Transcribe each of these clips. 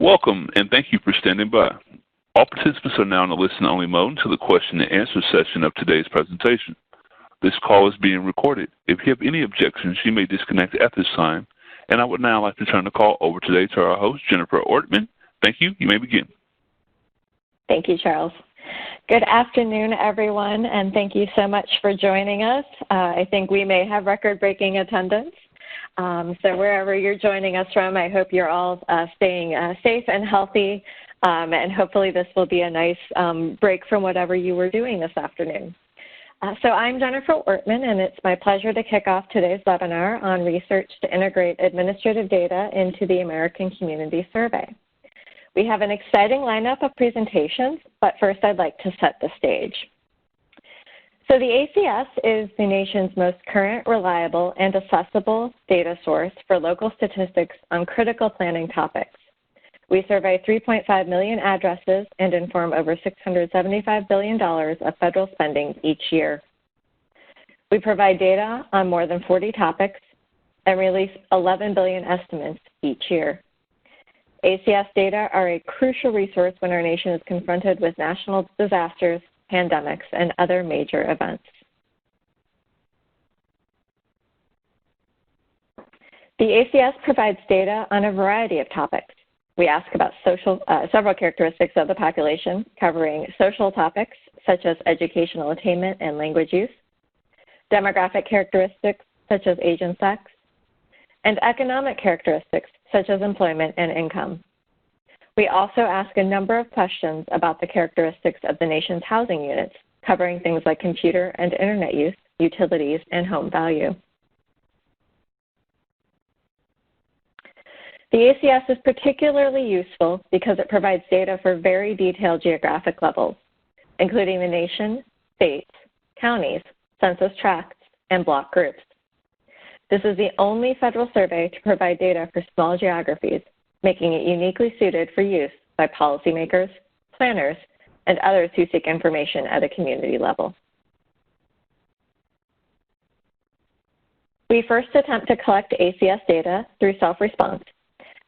Welcome, and thank you for standing by. All participants are now in a listen-only mode until the question and answer session of today's presentation. This call is being recorded. If you have any objections, you may disconnect at this time. And I would now like to turn the call over today to our host, Jennifer Ortman. Thank you. You may begin. Thank you, Charles. Good afternoon, everyone, and thank you so much for joining us. I think we may have record-breaking attendance. So wherever you're joining us from, I hope you're all staying safe and healthy, and hopefully this will be a nice break from whatever you were doing this afternoon. So I'm Jennifer Ortman, and it's my pleasure to kick off today's webinar on research to integrate administrative data into the American Community Survey. We have an exciting lineup of presentations, but first I'd like to set the stage. So the ACS is the nation's most current, reliable, and accessible data source for local statistics on critical planning topics. We survey 3.5 million addresses and inform over $675 billion of federal spending each year. We provide data on more than 40 topics and release 11 billion estimates each year. ACS data are a crucial resource when our nation is confronted with national disasters, pandemics, and other major events. The ACS provides data on a variety of topics. We ask about several characteristics of the population, covering social topics such as educational attainment and language use, demographic characteristics such as age and sex, and economic characteristics such as employment and income. We also ask a number of questions about the characteristics of the nation's housing units, covering things like computer and internet use, utilities, and home value. The ACS is particularly useful because it provides data for very detailed geographic levels, including the nation, states, counties, census tracts, and block groups. This is the only federal survey to provide data for small geographies, making it uniquely suited for use by policymakers, planners, and others who seek information at a community level. We first attempt to collect ACS data through self-response,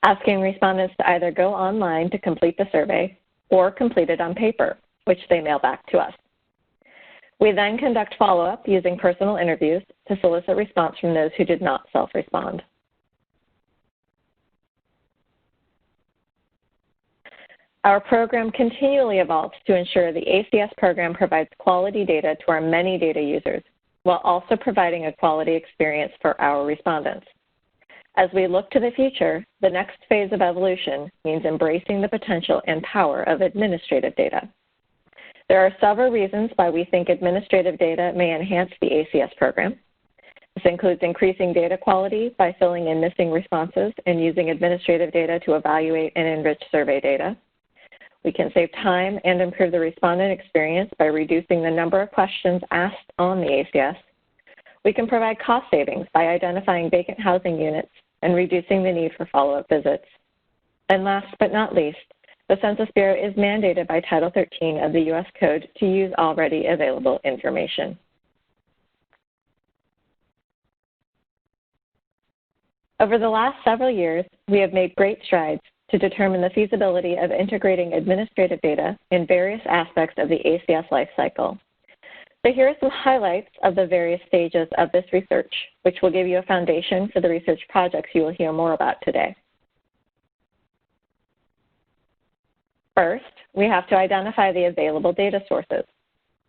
asking respondents to either go online to complete the survey or complete it on paper, which they mail back to us. We then conduct follow-up using personal interviews to solicit response from those who did not self-respond. Our program continually evolves to ensure the ACS program provides quality data to our many data users, while also providing a quality experience for our respondents. As we look to the future, the next phase of evolution means embracing the potential and power of administrative data. There are several reasons why we think administrative data may enhance the ACS program. This includes increasing data quality by filling in missing responses and using administrative data to evaluate and enrich survey data. We can save time and improve the respondent experience by reducing the number of questions asked on the ACS. We can provide cost savings by identifying vacant housing units and reducing the need for follow-up visits. And last but not least, the Census Bureau is mandated by Title 13 of the U.S. Code to use already available information. Over the last several years, we have made great strides to determine the feasibility of integrating administrative data in various aspects of the ACS lifecycle. So here are some highlights of the various stages of this research, which will give you a foundation for the research projects you will hear more about today. First, we have to identify the available data sources.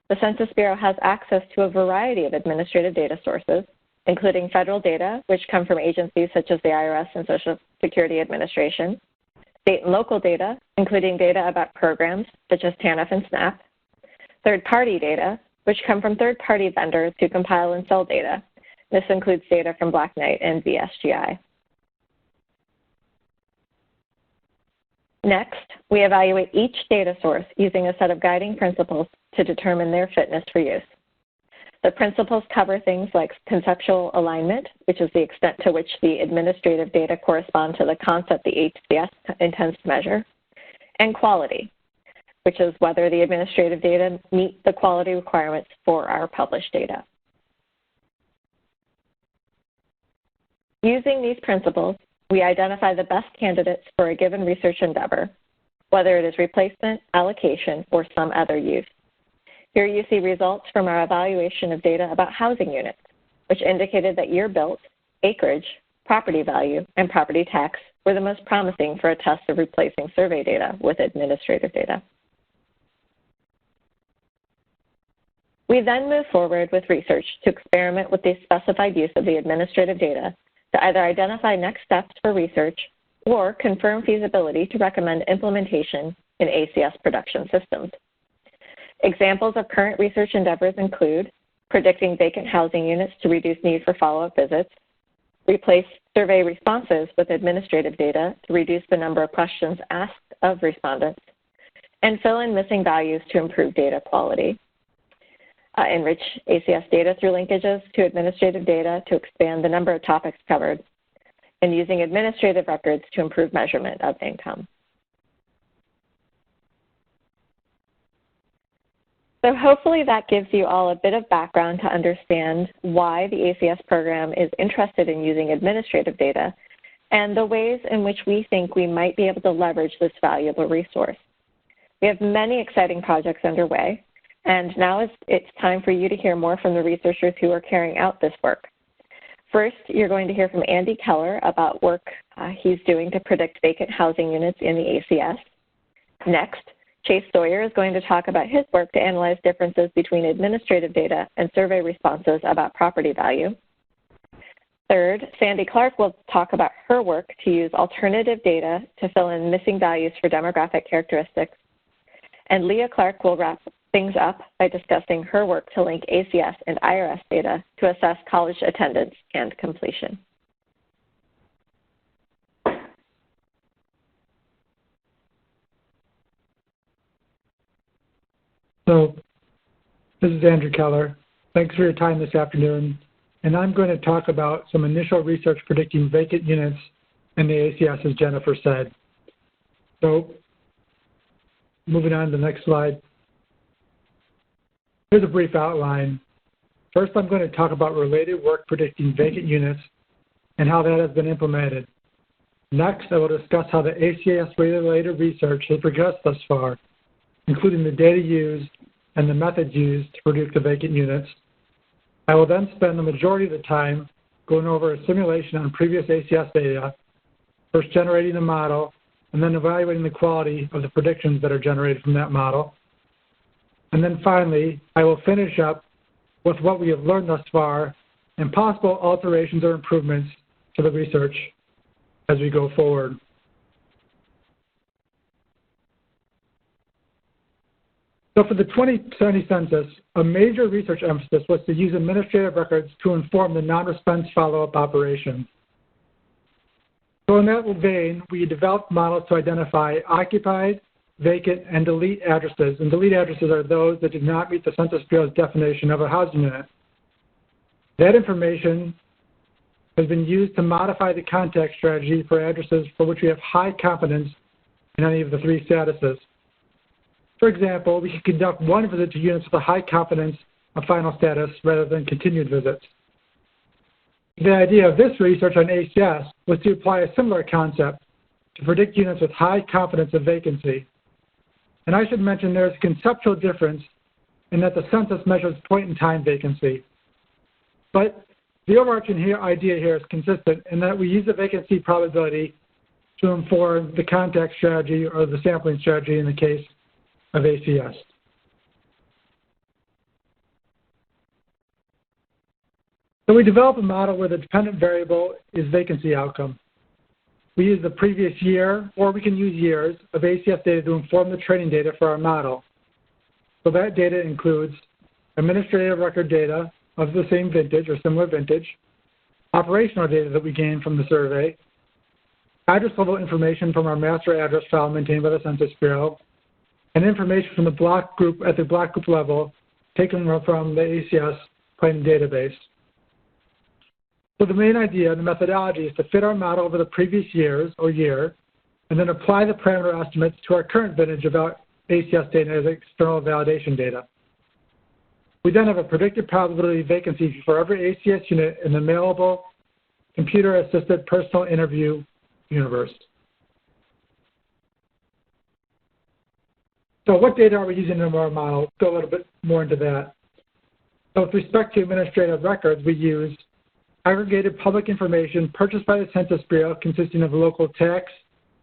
The Census Bureau has access to a variety of administrative data sources, including federal data, which come from agencies such as the IRS and Social Security Administration, state and local data, including data about programs such as TANF and SNAP, third-party data, which come from third-party vendors who compile and sell data. This includes data from Black Knight and VSGI. Next, we evaluate each data source using a set of guiding principles to determine their fitness for use. The principles cover things like conceptual alignment, which is the extent to which the administrative data correspond to the concept the ACS intends to measure, and quality, which is whether the administrative data meet the quality requirements for our published data. Using these principles, we identify the best candidates for a given research endeavor, whether it is replacement, allocation, or some other use. Here you see results from our evaluation of data about housing units, which indicated that year built, acreage, property value, and property tax were the most promising for a test of replacing survey data with administrative data. We then move forward with research to experiment with the specified use of the administrative data to either identify next steps for research or confirm feasibility to recommend implementation in ACS production systems. Examples of current research endeavors include predicting vacant housing units to reduce need for follow-up visits, replace survey responses with administrative data to reduce the number of questions asked of respondents, and fill in missing values to improve data quality. Enrich ACS data through linkages to administrative data to expand the number of topics covered, and using administrative records to improve measurement of income. So hopefully that gives you all a bit of background to understand why the ACS program is interested in using administrative data and the ways in which we think we might be able to leverage this valuable resource. We have many exciting projects underway, and now it's time for you to hear more from the researchers who are carrying out this work. First, you're going to hear from Andy Keller about work he's doing to predict vacant housing units in the ACS. Next, Chase Sawyer is going to talk about his work to analyze differences between administrative data and survey responses about property value. Third, Sandy Clark will talk about her work to use alternative data to fill in missing values for demographic characteristics. And Leah Clark will wrap things up by discussing her work to link ACS and IRS data to assess college attendance and completion. So, this is Andrew Keller. Thanks for your time this afternoon. And I'm going to talk about some initial research predicting vacant units in the ACS, as Jennifer said. So, moving on to the next slide. Here's a brief outline. First, I'm going to talk about related work predicting vacant units and how that has been implemented. Next, I will discuss how the ACS-related research has progressed thus far, including the data used and the methods used to predict the vacant units. I will then spend the majority of the time going over a simulation on previous ACS data, first generating the model, and then evaluating the quality of the predictions that are generated from that model. And then finally, I will finish up with what we have learned thus far and possible alterations or improvements to the research as we go forward. So for the 2020 census, a major research emphasis was to use administrative records to inform the non-response follow-up operations. So in that vein, we developed models to identify occupied, vacant, and delete addresses. And delete addresses are those that do not meet the Census Bureau's definition of a housing unit. That information has been used to modify the contact strategy for addresses for which we have high confidence in any of the three statuses. For example, we can conduct one visit to units with a high confidence of final status rather than continued visits. The idea of this research on ACS was to apply a similar concept to predict units with high confidence of vacancy. And I should mention there is a conceptual difference in that the census measures point-in-time vacancy. But the overarching idea here is consistent in that we use the vacancy probability to inform the contact strategy or the sampling strategy in the case of ACS. So we develop a model where the dependent variable is vacancy outcome. We use the previous year, or we can use years, of ACS data to inform the training data for our model. So that data includes administrative record data of the same vintage or similar vintage, operational data that we gained from the survey, address level information from our master address file maintained by the Census Bureau, and information from the block group at the block group level taken from the ACS planning database. So the main idea, the methodology, is to fit our model over the previous years or year, and then apply the parameter estimates to our current vintage of ACS data as external validation data. We then have a predicted probability of vacancy for every ACS unit in the mailable, computer-assisted personal interview universe. So what data are we using in our model? Go a little bit more into that. So with respect to administrative records, we use aggregated public information purchased by the Census Bureau consisting of local tax,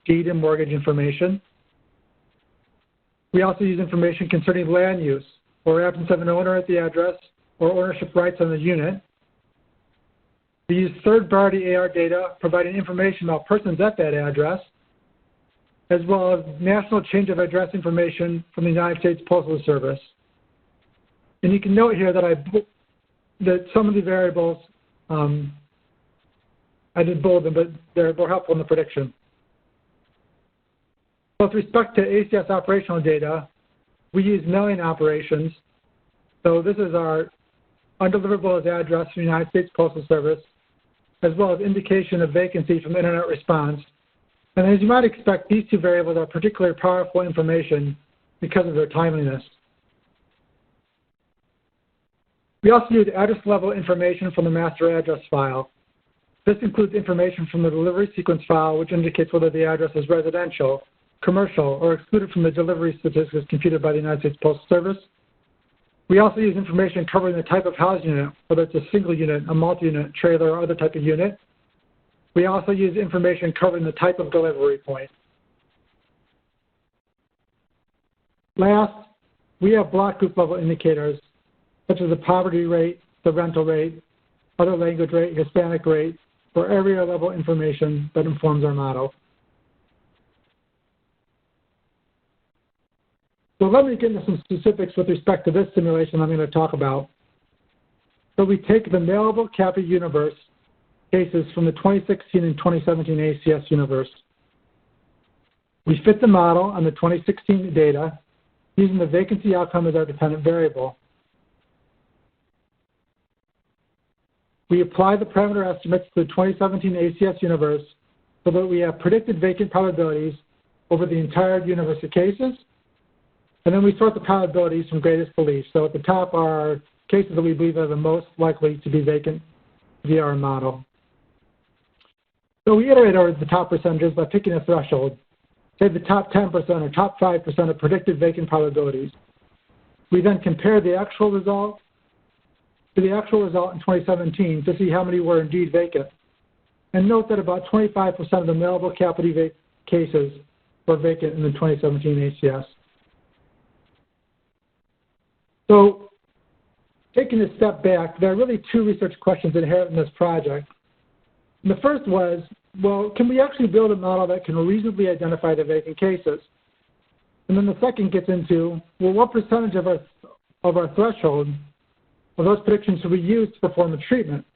deed, and mortgage information. We also use information concerning land use or absence of an owner at the address or ownership rights on the unit. We use third-party AR data providing information about persons at that address, as well as national change of address information from the United States Postal Service. And you can note here that some of the variables, I did bold them, but they're more helpful in the prediction. With respect to ACS operational data, we use mailing operations. So this is our undeliverable as address from the United States Postal Service, as well as indication of vacancy from internet response. And as you might expect, these two variables are particularly powerful information because of their timeliness. We also use address level information from the master address file. This includes information from the delivery sequence file, which indicates whether the address is residential, commercial, or excluded from the delivery statistics computed by the United States Postal Service. We also use information covering the type of housing unit, whether it's a single unit, a multi-unit, trailer, or other type of unit. We also use information covering the type of delivery point. Last, we have block group level indicators, such as the poverty rate, the rental rate, other language rate, Hispanic rate, or area level information that informs our model. So let me get into some specifics with respect to this simulation I'm going to talk about. So we take the mailable CAPI universe cases from the 2016 and 2017 ACS universe. We fit the model on the 2016 data using the vacancy outcome as our dependent variable. We apply the parameter estimates to the 2017 ACS universe so that we have predicted vacant probabilities over the entire universe of cases. And then we sort the probabilities from greatest to least. So at the top are cases that we believe are the most likely to be vacant via our model. So we iterate over the top percentages by picking a threshold, say the top 10% or top 5% of predicted vacant probabilities. We then compare the actual result to the actual result in 2017 to see how many were indeed vacant. And note that about 25% of the mailable CAPI cases were vacant in the 2017 ACS. So taking a step back, there are really two research questions inherent in this project. And the first was, well, can we actually build a model that can reasonably identify the vacant cases? And then the second gets into, well, what percentage of our threshold of those predictions should we use to perform a treatment?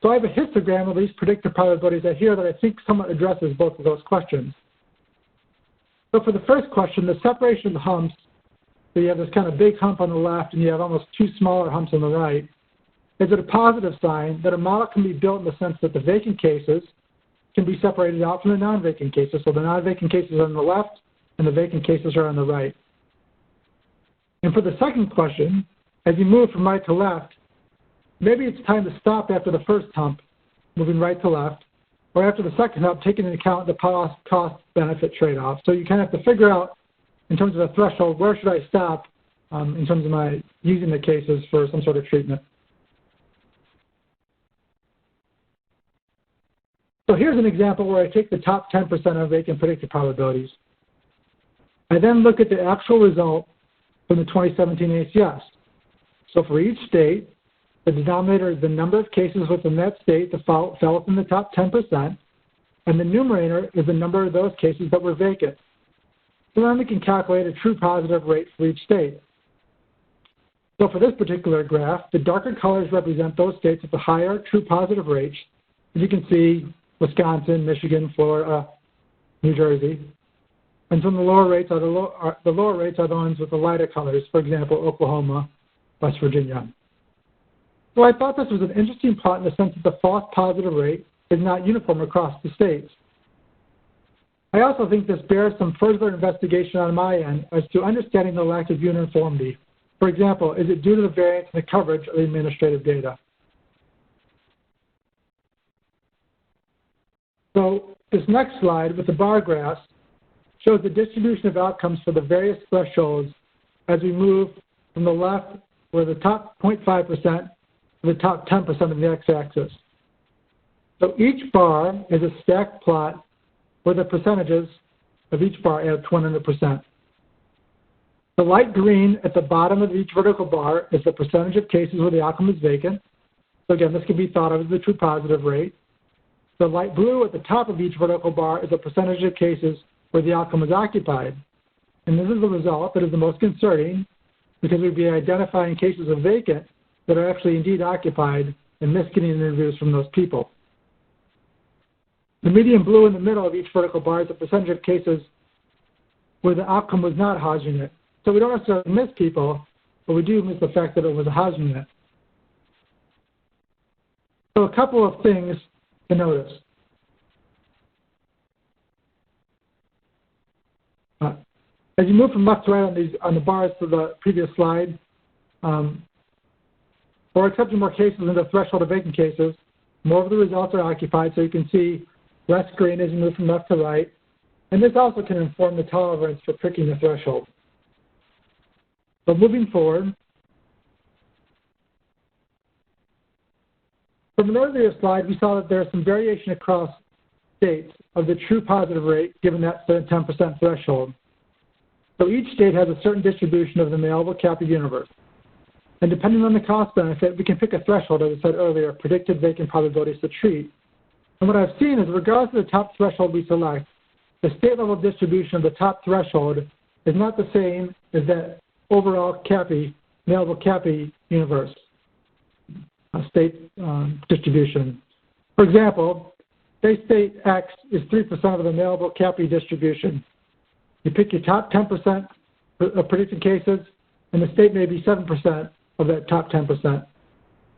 So I have a histogram of these predicted probabilities here that I think somewhat addresses both of those questions. So for the first question, the separation of the humps, so you have this kind of big hump on the left and you have almost two smaller humps on the right, is it a positive sign that a model can be built in the sense that the vacant cases can be separated out from the non-vacant cases. So the non-vacant cases are on the left and the vacant cases are on the right. And for the second question, as you move from right to left, maybe it's time to stop after the first hump, moving right to left, or after the second hump, taking into account the cost-benefit trade-off. So you kind of have to figure out, in terms of a threshold, where should I stop in terms of my using the cases for some sort of treatment. So here's an example where I take the top 10% of vacant predicted probabilities. I then look at the actual result from the 2017 ACS. So for each state, the denominator is the number of cases within that state that fell within the top 10%, and the numerator is the number of those cases that were vacant. So then we can calculate a true positive rate for each state. So for this particular graph, the darker colors represent those states with the higher true positive rates. As you can see, Wisconsin, Michigan, Florida, New Jersey. And some of the lower rates are the ones with the lighter colors, for example, Oklahoma, West Virginia. So I thought this was an interesting plot in the sense that the false positive rate is not uniform across the states. I also think this bears some further investigation on my end as to understanding the lack of uniformity. For example, is it due to the variance in the coverage of the administrative data? So This next slide with the bar graphs shows the distribution of outcomes for the various thresholds as we move from the left, where the top 0.5%, to the top 10% of the x-axis. So each bar is a stacked plot where the percentages of each bar add 100%. The light green at the bottom of each vertical bar is the percentage of cases where the outcome is vacant. So again, this can be thought of as the true positive rate. The light blue at the top of each vertical bar is the percentage of cases where the outcome is occupied. And this is the result that is the most concerning, because we'd be identifying cases of vacant that are actually indeed occupied and misgetting interviews from those people. The medium blue in the middle of each vertical bar is the percentage of cases where the outcome was not a housing unit. So we don't necessarily miss people, but we do miss the fact that it was a housing unit. So a couple of things to notice. As you move from left to right on the bars to the previous slide, or accepting more cases in the threshold of vacant cases, more of the results are occupied, so you can see less green as you move from left to right. And this also can inform the tolerance for picking the threshold. So moving forward, from an earlier slide, we saw that there is some variation across states of the true positive rate given that 10% threshold. So each state has a certain distribution of the available CAPI universe. And depending on the cost benefit, we can pick a threshold, as I said earlier, predicted vacant probabilities to treat. And what I've seen is, regardless of the top threshold we select, the state level distribution of the top threshold is not the same as that overall CAPI, available CAPI universe state distribution. For example, say state X is 3% of the available CAPI distribution. You pick your top 10% of predicted cases, and the state may be 7% of that top 10%.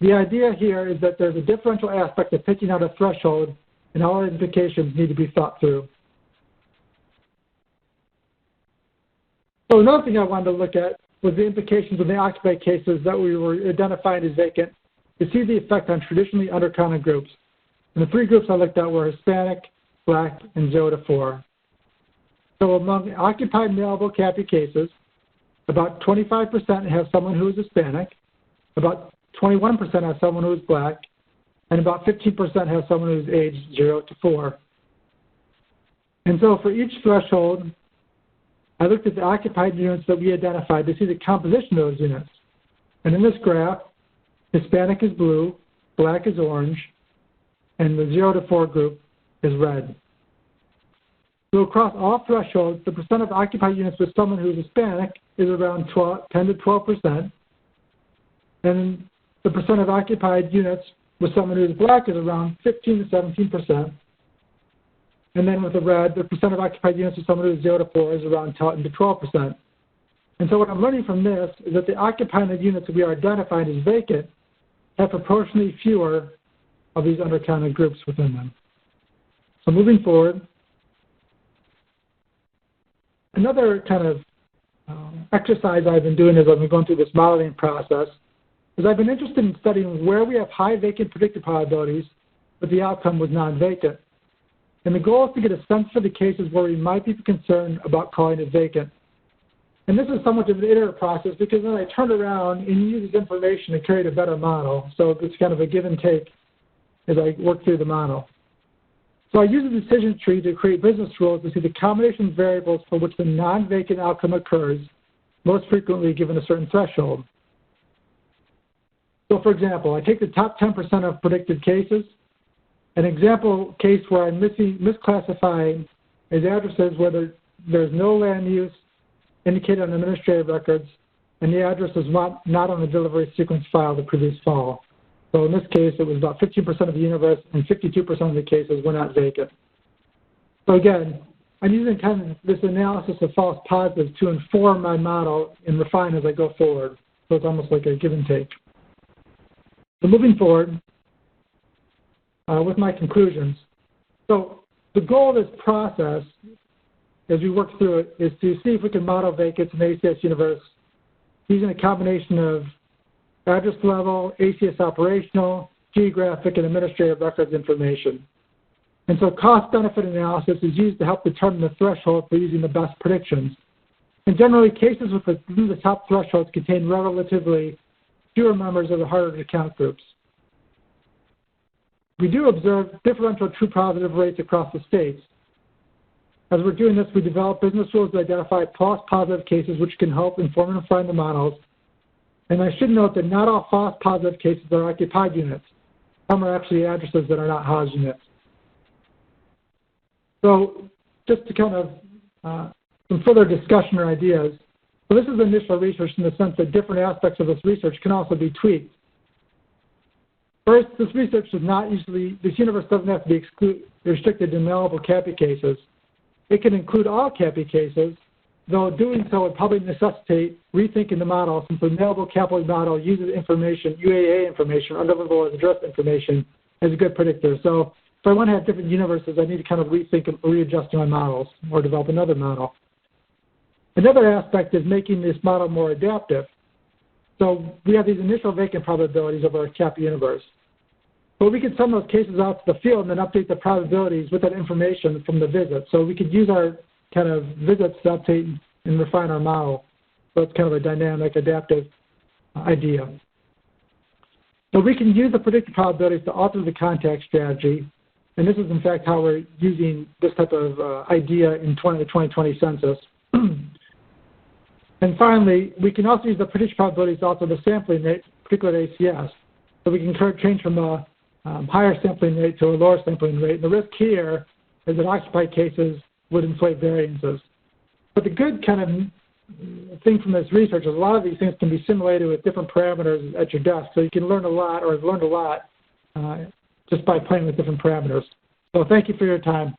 The idea here is that there's a differential aspect of picking out a threshold, and all our implications need to be thought through. So another thing I wanted to look at was the implications of the occupied cases that we were identifying as vacant to see the effect on traditionally undercounted groups. And the three groups I looked at were Hispanic, Black, and 0 to 4. So among occupied available CAPI cases, about 25% have someone who is Hispanic, about 21% have someone who is Black, and about 15% have someone who is aged 0 to 4. And so for each threshold, I looked at the occupied units that we identified to see the composition of those units. And in this graph, Hispanic is blue, Black is orange, and the 0 to 4 group is red. So across all thresholds, the percent of occupied units with someone who is Hispanic is around 10 to 12%, and the percent of occupied units with someone who is Black is around 15 to 17%. And then with the red, the percent of occupied units with someone who is 0 to 4 is around 10 to 12%. And so what I'm learning from this is that the occupied units that we are identifying as vacant have proportionally fewer of these undercounted groups within them. So moving forward, another kind of exercise I've been doing as I've been going through this modeling process is I've been interested in studying where we have high vacant predicted probabilities, but the outcome was non-vacant. And the goal is to get a sense for the cases where we might be concerned about calling it vacant. And this is somewhat of an iterative process because then I turned around and used this information to create a better model. So it's kind of a give and take as I work through the model. So I use a decision tree to create business rules to see the combination of variables for which the non-vacant outcome occurs most frequently given a certain threshold. So for example, I take the top 10% of predicted cases. An example case where I'm misclassifying is addresses where there's no land use indicated on administrative records, and the address is not on the delivery sequence file the previous fall. So in this case, it was about 15% of the universe, and 52% of the cases were not vacant. So again, I'm using kind of this analysis of false positives to inform my model and refine as I go forward. So it's almost like a give and take. So moving forward with my conclusions. So the goal of this process, as we work through it, is to see if we can model vacates in the ACS universe using a combination of address level, ACS operational, geographic, and administrative records information. And so cost-benefit analysis is used to help determine the threshold for using the best predictions. And generally, cases within the top thresholds contain relatively fewer members of the harder-to-count groups. We do observe differential true positive rates across the states. As we're doing this, we develop business rules to identify false positive cases which can help inform and refine the models. And I should note that not all false positive cases are occupied units. Some are actually addresses that are not housed units. So just to kind of some further discussion or ideas. So this is initial research in the sense that different aspects of this research can also be tweaked. First, this research does not usually, this universe doesn't have to be restricted to nullable CAPI cases. It can include all CAPI cases, though doing so would probably necessitate rethinking the model since the nullable CAPI model uses information, UAA information, undeliverable address information, as a good predictor. So if I want to have different universes, I need to kind of rethink and readjust my models or develop another model. Another aspect is making this model more adaptive. So we have these initial vacant probabilities of our CAPI universe. But we could send those cases out to the field and then update the probabilities with that information from the visit. So we could use our kind of visits to update and refine our model. So it's kind of a dynamic, adaptive idea. So we can use the predicted probabilities to alter the contact strategy. And this is, in fact, how we're using this type of idea in the 2020 census. And finally, we can also use the predicted probabilities to alter the sampling rate, particularly at ACS. So we can change from a higher sampling rate to a lower sampling rate. And the risk here is that occupied cases would inflate variances. But the good kind of thing from this research is a lot of these things can be simulated with different parameters at your desk. So you can learn a lot, or have learned a lot, just by playing with different parameters. So thank you for your time.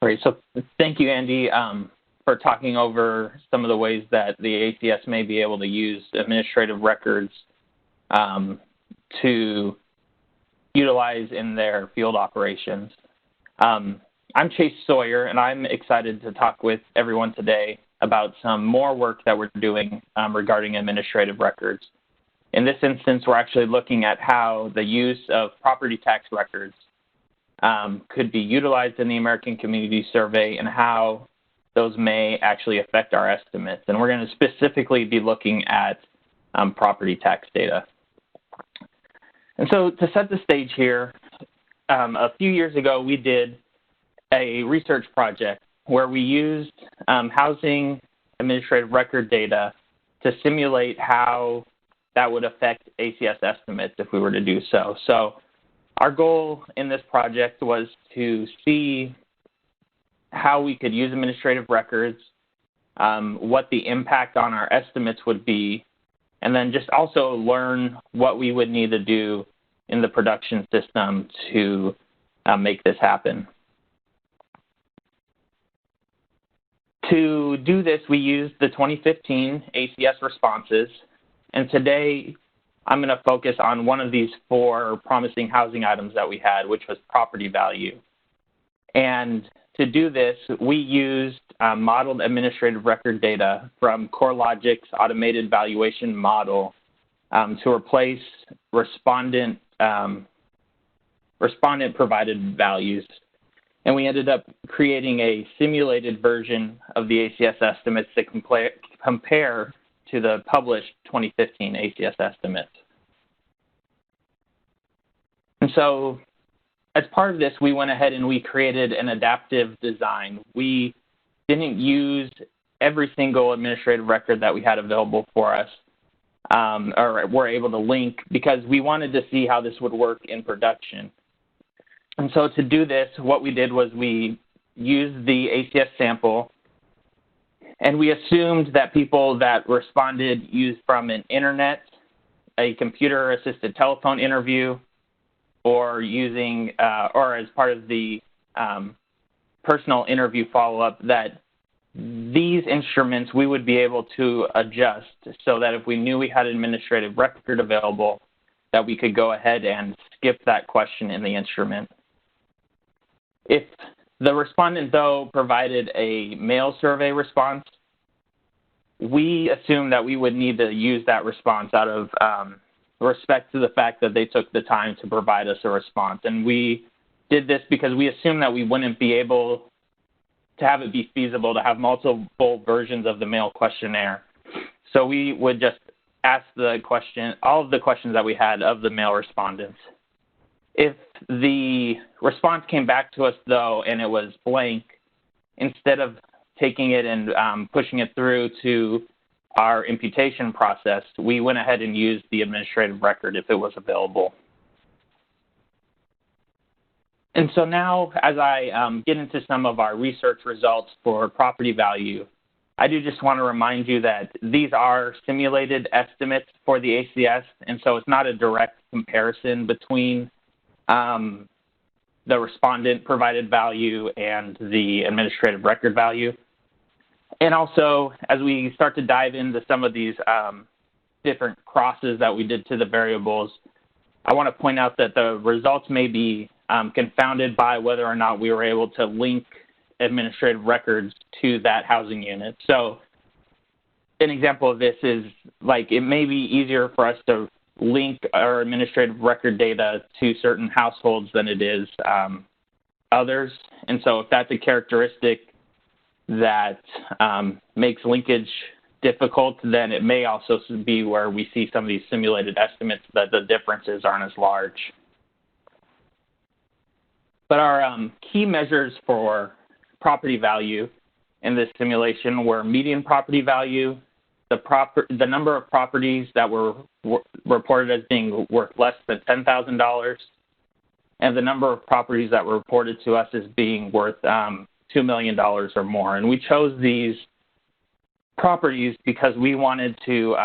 Great. So thank you, Andy, for talking over some of the ways that the ACS may be able to use administrative records to utilize in their field operations. I'm Chase Sawyer, and I'm excited to talk with everyone today about some more work that we're doing regarding administrative records. In this instance, we're actually looking at how the use of property tax records could be utilized in the American Community Survey and how those may actually affect our estimates. And we're going to specifically be looking at property tax data. And so to set the stage here, a few years ago, we did a research project where we used housing administrative record data to simulate how that would affect ACS estimates if we were to do so. So our goal in this project was to see how we could use administrative records, what the impact on our estimates would be, and then just also learn what we would need to do in the production system to make this happen. To do this, we used the 2015 ACS responses, and today I'm going to focus on one of these 4 promising housing items that we had, which was property value. And to do this, we used modeled administrative record data from CoreLogic's automated valuation model to replace respondent provided values. And we ended up creating a simulated version of the ACS estimates that compare to the published 2015 ACS estimates. And so as part of this, we went ahead and we created an adaptive design. We didn't use every single administrative record that we had available for us or were able to link because we wanted to see how this would work in production. And so to do this, what we did was we used the ACS sample, and we assumed that people that responded used from an internet, a computer-assisted telephone interview, or using, or as part of the personal interview follow-up, that these instruments we would be able to adjust so that if we knew we had an administrative record available, that we could go ahead and skip that question in the instrument. If the respondent, though, provided a mail survey response, we assumed that we would need to use that response out of respect to the fact that they took the time to provide us a response. And we did this because we assumed that we wouldn't be able to have it be feasible to have multiple versions of the mail questionnaire. So we would just ask all of the questions that we had of the mail respondents. If the response came back to us, though, and it was blank, instead of taking it and pushing it through to our imputation process, we went ahead and used the administrative record if it was available. And so now, as I get into some of our research results for property value, I do just want to remind you that these are simulated estimates for the ACS, and so it's not a direct comparison between the respondent provided value and the administrative record value. And also, as we start to dive into some of these different crosses that we did to the variables, I want to point out that the results may be confounded by whether or not we were able to link administrative records to that housing unit. So an example of this is, like, it may be easier for us to link our administrative record data to certain households than it is others. And so if that's a characteristic that makes linkage difficult, then it may also be where we see some of these simulated estimates that the differences aren't as large. But our key measures for property value in this simulation were median property value, the number of properties that were reported as being worth less than $10,000, and the number of properties that were reported to us as being worth $2 million or more. And we chose these properties because we wanted to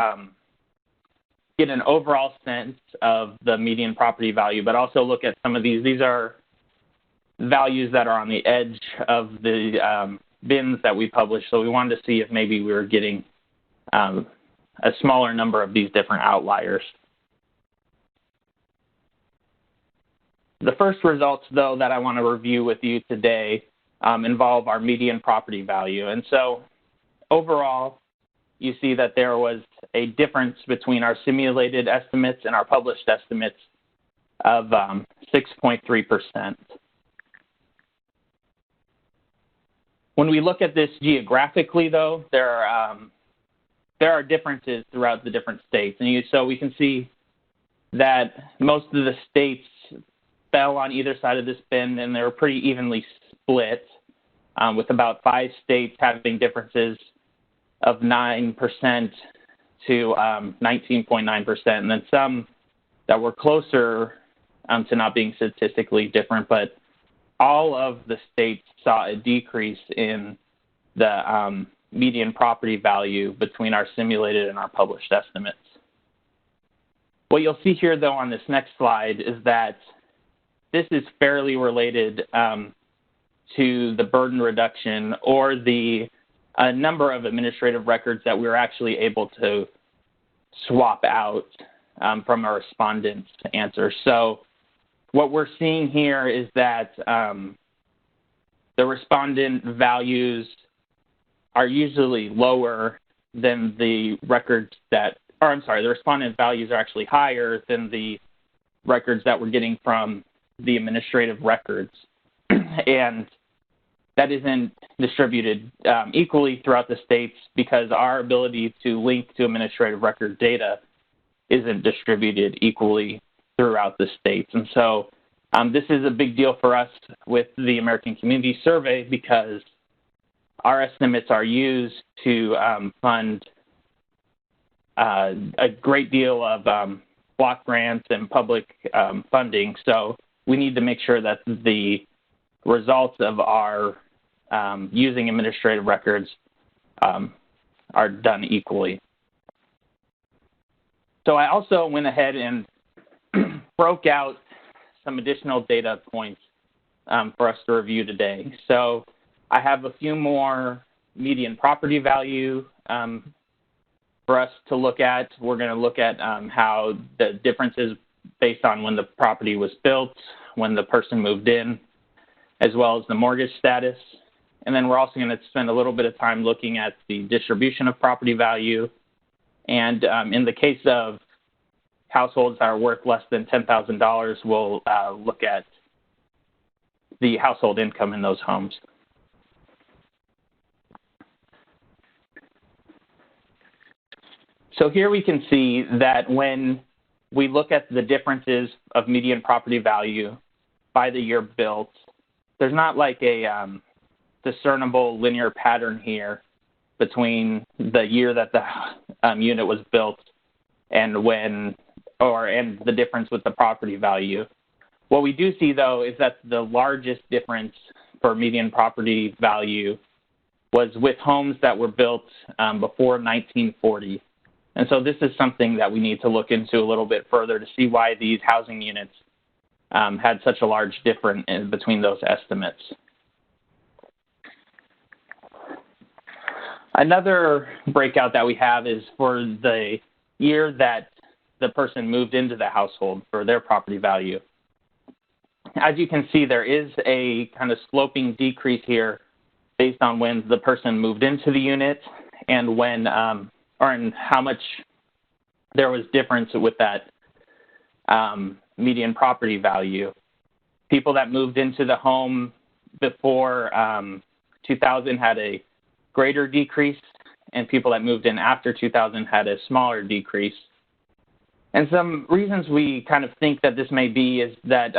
get an overall sense of the median property value, but also look at some of these. These are values that are on the edge of the bins that we published, so we wanted to see if maybe we were getting a smaller number of these different outliers. The first results, though, that I want to review with you today involve our median property value. And so overall, you see that there was a difference between our simulated estimates and our published estimates of 6.3%. When we look at this geographically, though, there are differences throughout the different states. And so we can see that most of the states fell on either side of this bin, and they were pretty evenly split, with about 5 states having differences of 9% to 19.9%, and then some that were closer to not being statistically different, but all of the states saw a decrease in the median property value between our simulated and our published estimates. What you'll see here, though, on this next slide is that this is fairly related to the burden reduction or the number of administrative records that we were actually able to swap out from our respondents' answers. So what we're seeing here is that the respondent values are usually lower than the records that, or I'm sorry, the respondent values are actually higher than the records that we're getting from the administrative records. And that isn't distributed equally throughout the states because our ability to link to administrative record data isn't distributed equally throughout the states. And so this is a big deal for us with the American Community Survey because our estimates are used to fund a great deal of block grants and public funding. So we need to make sure that the results of our using administrative records are done equally. So I also went ahead and broke out some additional data points for us to review today. So I have a few more median property value for us to look at. We're going to look at how the differences based on when the property was built, when the person moved in, as well as the mortgage status. And then we're also going to spend a little bit of time looking at the distribution of property value. And in the case of households that are worth less than $10,000, we'll look at the household income in those homes. So here we can see that when we look at the differences of median property value by the year built, there's not like a discernible linear pattern here between the year that the unit was built and and the difference with the property value. What we do see, though, is that the largest difference for median property value was with homes that were built before 1940. And so this is something that we need to look into a little bit further to see why these housing units had such a large difference between those estimates. Another breakout that we have is for the year that the person moved into the household for their property value. As you can see, there is a kind of sloping decrease here based on when the person moved into the unit and when and how much there was difference with that median property value. People that moved into the home before 2000 had a greater decrease, and people that moved in after 2000 had a smaller decrease. And some reasons we kind of think that this may be is that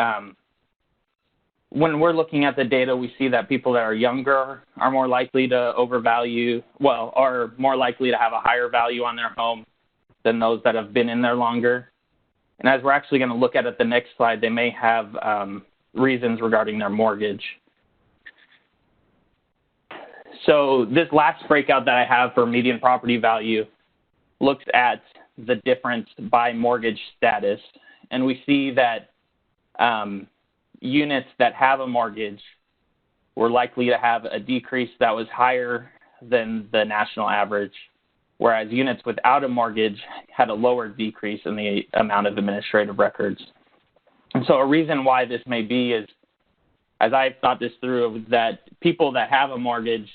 when we're looking at the data, we see that people that are younger are more likely to are more likely to have a higher value on their home than those that have been in there longer. And as we're actually going to look at the next slide, they may have reasons regarding their mortgage. So this last breakout that I have for median property value looks at the difference by mortgage status. And we see that units that have a mortgage were likely to have a decrease that was higher than the national average, whereas units without a mortgage had a lower decrease in the amount of administrative records. And so a reason why this may be is, as I've thought this through, that people that have a mortgage,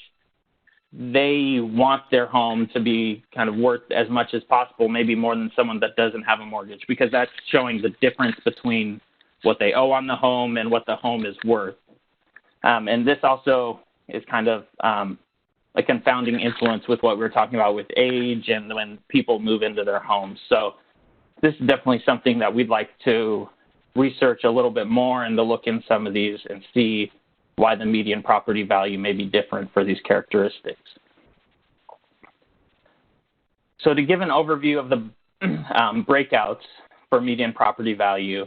they want their home to be kind of worth as much as possible, maybe more than someone that doesn't have a mortgage, because that's showing the difference between what they owe on the home and what the home is worth. And this also is kind of a confounding influence with what we were talking about with age and when people move into their homes. So this is definitely something that we'd like to research a little bit more and to look in some of these and see why the median property value may be different for these characteristics. So to give an overview of the breakouts for median property value,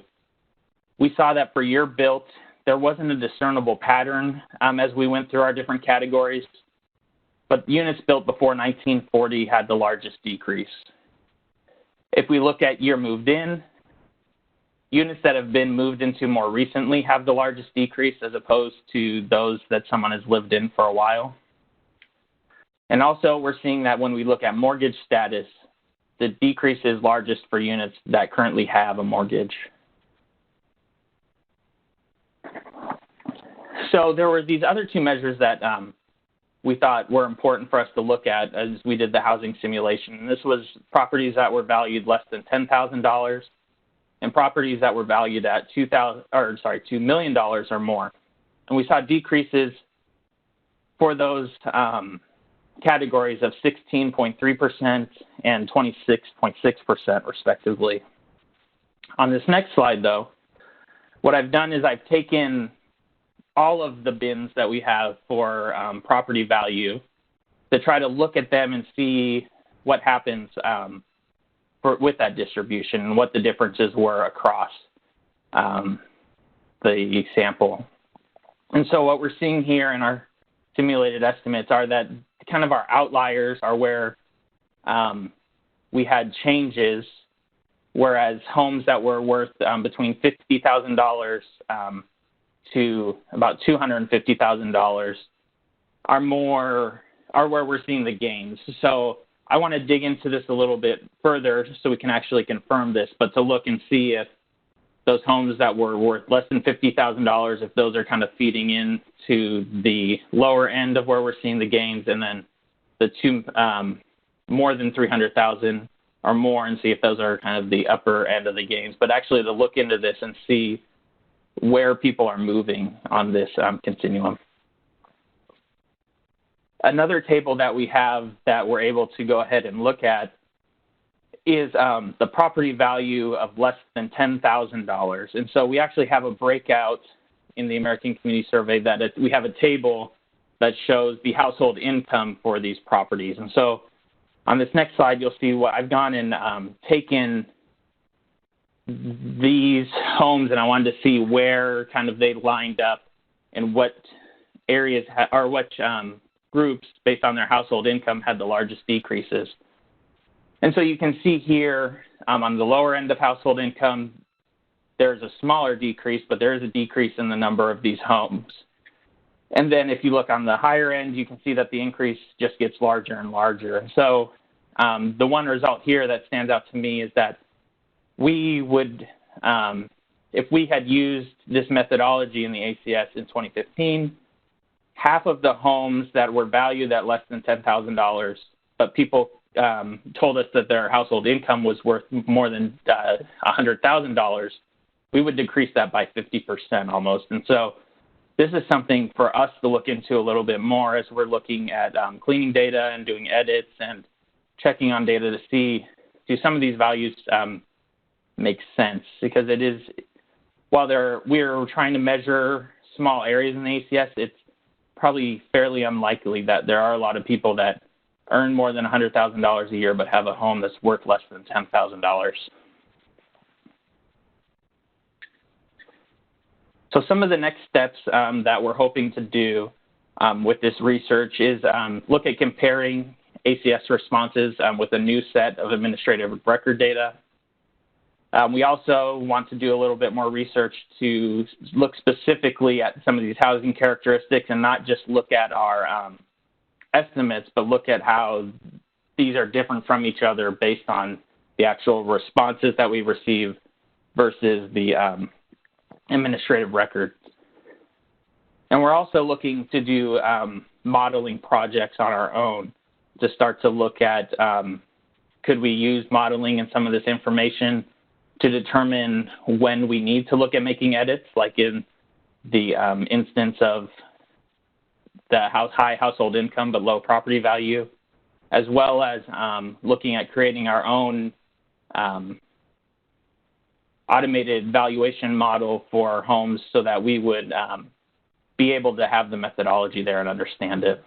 we saw that for year built, there wasn't a discernible pattern as we went through our different categories, but units built before 1940 had the largest decrease. If we look at year moved in, units that have been moved into more recently have the largest decrease as opposed to those that someone has lived in for a while. And also we're seeing that when we look at mortgage status, the decrease is largest for units that currently have a mortgage. So there were these other two measures that we thought were important for us to look at as we did the housing simulation. And this was properties that were valued less than $10,000 and properties that were valued at $2 million or more. And we saw decreases for those categories of 16.3% and 26.6% respectively. On this next slide, though, what I've done is I've taken all of the bins that we have for property value to try to look at them and see what happens with that distribution and what the differences were across the sample. And so what we're seeing here in our simulated estimates are that kind of our outliers are where we had changes, whereas homes that were worth between $50,000 to about $250,000 are where we're seeing the gains. So I want to dig into this a little bit further so we can actually confirm this, but to look and see if those homes that were worth less than $50,000, if those are kind of feeding into the lower end of where we're seeing the gains, and then the two more than 300,000 or more, and see if those are kind of the upper end of the gains. But actually to look into this and see where people are moving on this continuum. Another table that we have that we're able to go ahead and look at is the property value of less than $10,000. And so we actually have a breakout in the American Community Survey that we have a table that shows the household income for these properties. And so on this next slide, you'll see what I've gone and taken these homes, and I wanted to see where kind of they lined up and what areas or what groups based on their household income had the largest decreases. And so you can see here on the lower end of household income, there's a smaller decrease, but there is a decrease in the number of these homes. And then if you look on the higher end, you can see that the increase just gets larger and larger. And so the one result here that stands out to me is that we would, if we had used this methodology in the ACS in 2015, half of the homes that were valued at less than $10,000, but people told us that their household income was worth more than $100,000, we would decrease that by 50% almost. And so this is something for us to look into a little bit more as we're looking at cleaning data and doing edits and checking on data to see, do some of these values make sense? Because it is, while we're trying to measure small areas in the ACS, it's probably fairly unlikely that there are a lot of people that earn more than $100,000 a year but have a home that's worth less than $10,000. So some of the next steps that we're hoping to do with this research is look at comparing ACS responses with a new set of administrative record data. We also want to do a little bit more research to look specifically at some of these housing characteristics and not just look at our estimates, but look at how these are different from each other based on the actual responses that we receive versus the administrative records. And we're also looking to do modeling projects on our own to start to look at could we use modeling and some of this information to determine when we need to look at making edits, like in the instance of the high household income but low property value, as well as looking at creating our own automated valuation model for homes so that we would be able to have the methodology there and understand it.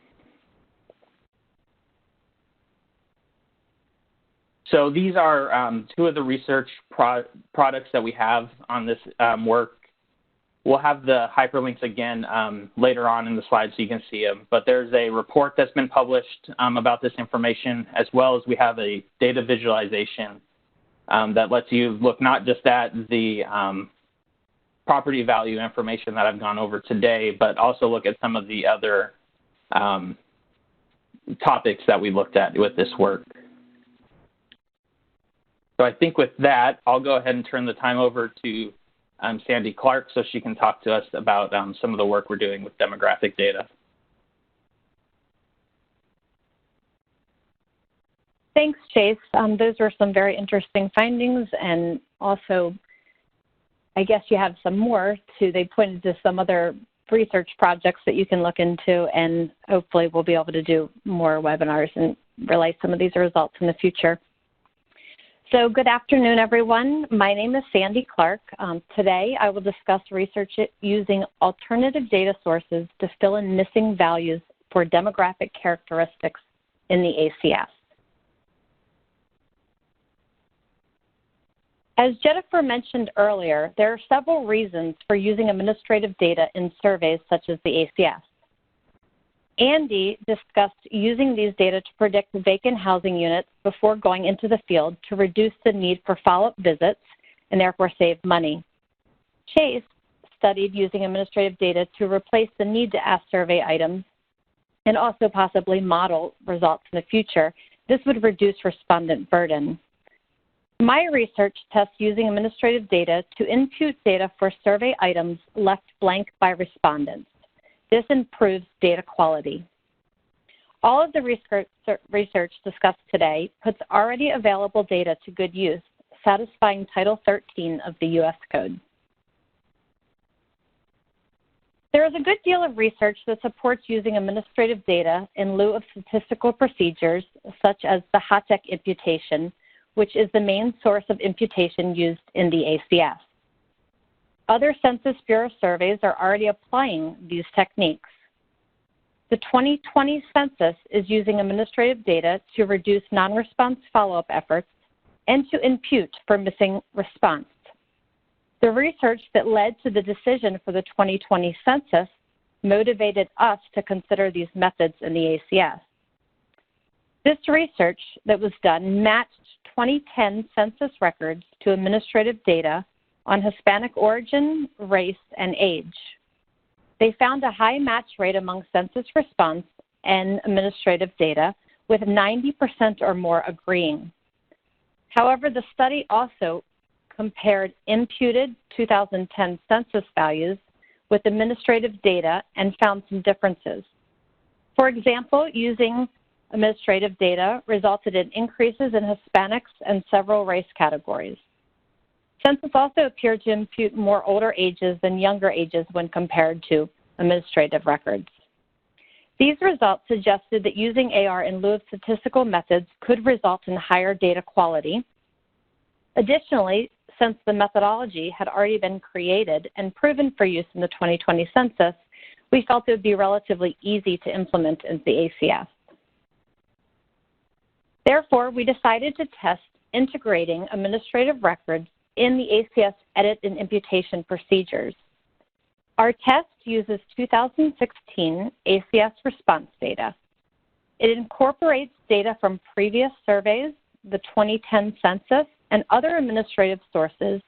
So these are two of the research products that we have on this work. We'll have the hyperlinks again later on in the slides so you can see them. But there's a report that's been published about this information, as well as we have a data visualization that lets you look not just at the property value information that I've gone over today, but also look at some of the other topics that we looked at with this work. So I think with that, I'll go ahead and turn the time over to Sandy Clark so she can talk to us about some of the work we're doing with demographic data. Thanks, Chase. Those were some very interesting findings, and also I guess you have some more too. They pointed to some other research projects that you can look into, and hopefully we'll be able to do more webinars and relay some of these results in the future. So good afternoon, everyone. My name is Sandy Clark. Today I will discuss research using alternative data sources to fill in missing values for demographic characteristics in the ACS. As Jennifer mentioned earlier, there are several reasons for using administrative data in surveys such as the ACS. Andy discussed using these data to predict vacant housing units before going into the field to reduce the need for follow-up visits and therefore save money. Chase studied using administrative data to replace the need to ask survey items and also possibly model results in the future. This would reduce respondent burden. My research tests using administrative data to impute data for survey items left blank by respondents. This improves data quality. All of the research discussed today puts already available data to good use, satisfying Title 13 of the U.S. Code. There is a good deal of research that supports using administrative data in lieu of statistical procedures, such as the HOTEC imputation, which is the main source of imputation used in the ACS. Other Census Bureau surveys are already applying these techniques. The 2020 census is using administrative data to reduce non-response follow-up efforts and to impute for missing response. The research that led to the decision for the 2020 census motivated us to consider these methods in the ACS. This research that was done matched 2010 census records to administrative data on Hispanic origin, race, and age. They found a high match rate among census response and administrative data, with 90% or more agreeing. However, the study also compared imputed 2010 census values with administrative data and found some differences. For example, using administrative data resulted in increases in Hispanics and several race categories. Census also appeared to impute more older ages than younger ages when compared to administrative records. These results suggested that using AR in lieu of statistical methods could result in higher data quality. Additionally, since the methodology had already been created and proven for use in the 2020 census, we felt it would be relatively easy to implement in the ACS. Therefore, we decided to test integrating administrative records in the ACS edit and imputation procedures. Our test uses 2016 ACS response data. It incorporates data from previous surveys, the 2010 census, and other administrative sources,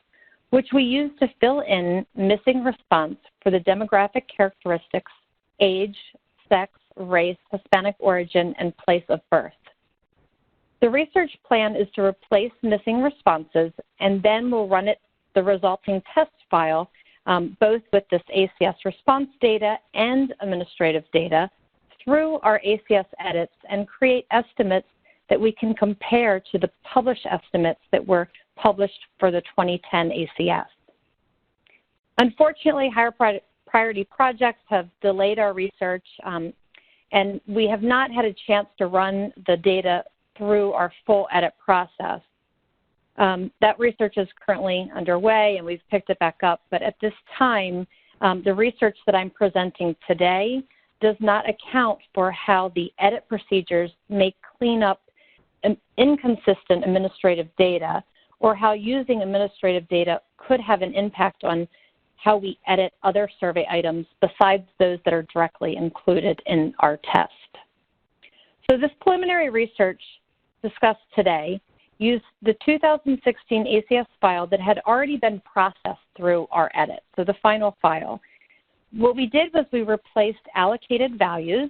which we use to fill in missing response for the demographic characteristics, age, sex, race, Hispanic origin, and place of birth. The research plan is to replace missing responses, and then we'll run the resulting test file, both with this ACS response data and administrative data, through our ACS edits and create estimates that we can compare to the published estimates that were published for the 2010 ACS. Unfortunately, higher priority projects have delayed our research, and we have not had a chance to run the data through our full edit process. That research is currently underway, and we've picked it back up, but at this time, the research that I'm presenting today does not account for how the edit procedures may clean up inconsistent administrative data, or how using administrative data could have an impact on how we edit other survey items besides those that are directly included in our test. So this preliminary research discussed today used the 2016 ACS file that had already been processed through our edit, so the final file. What we did was we replaced allocated values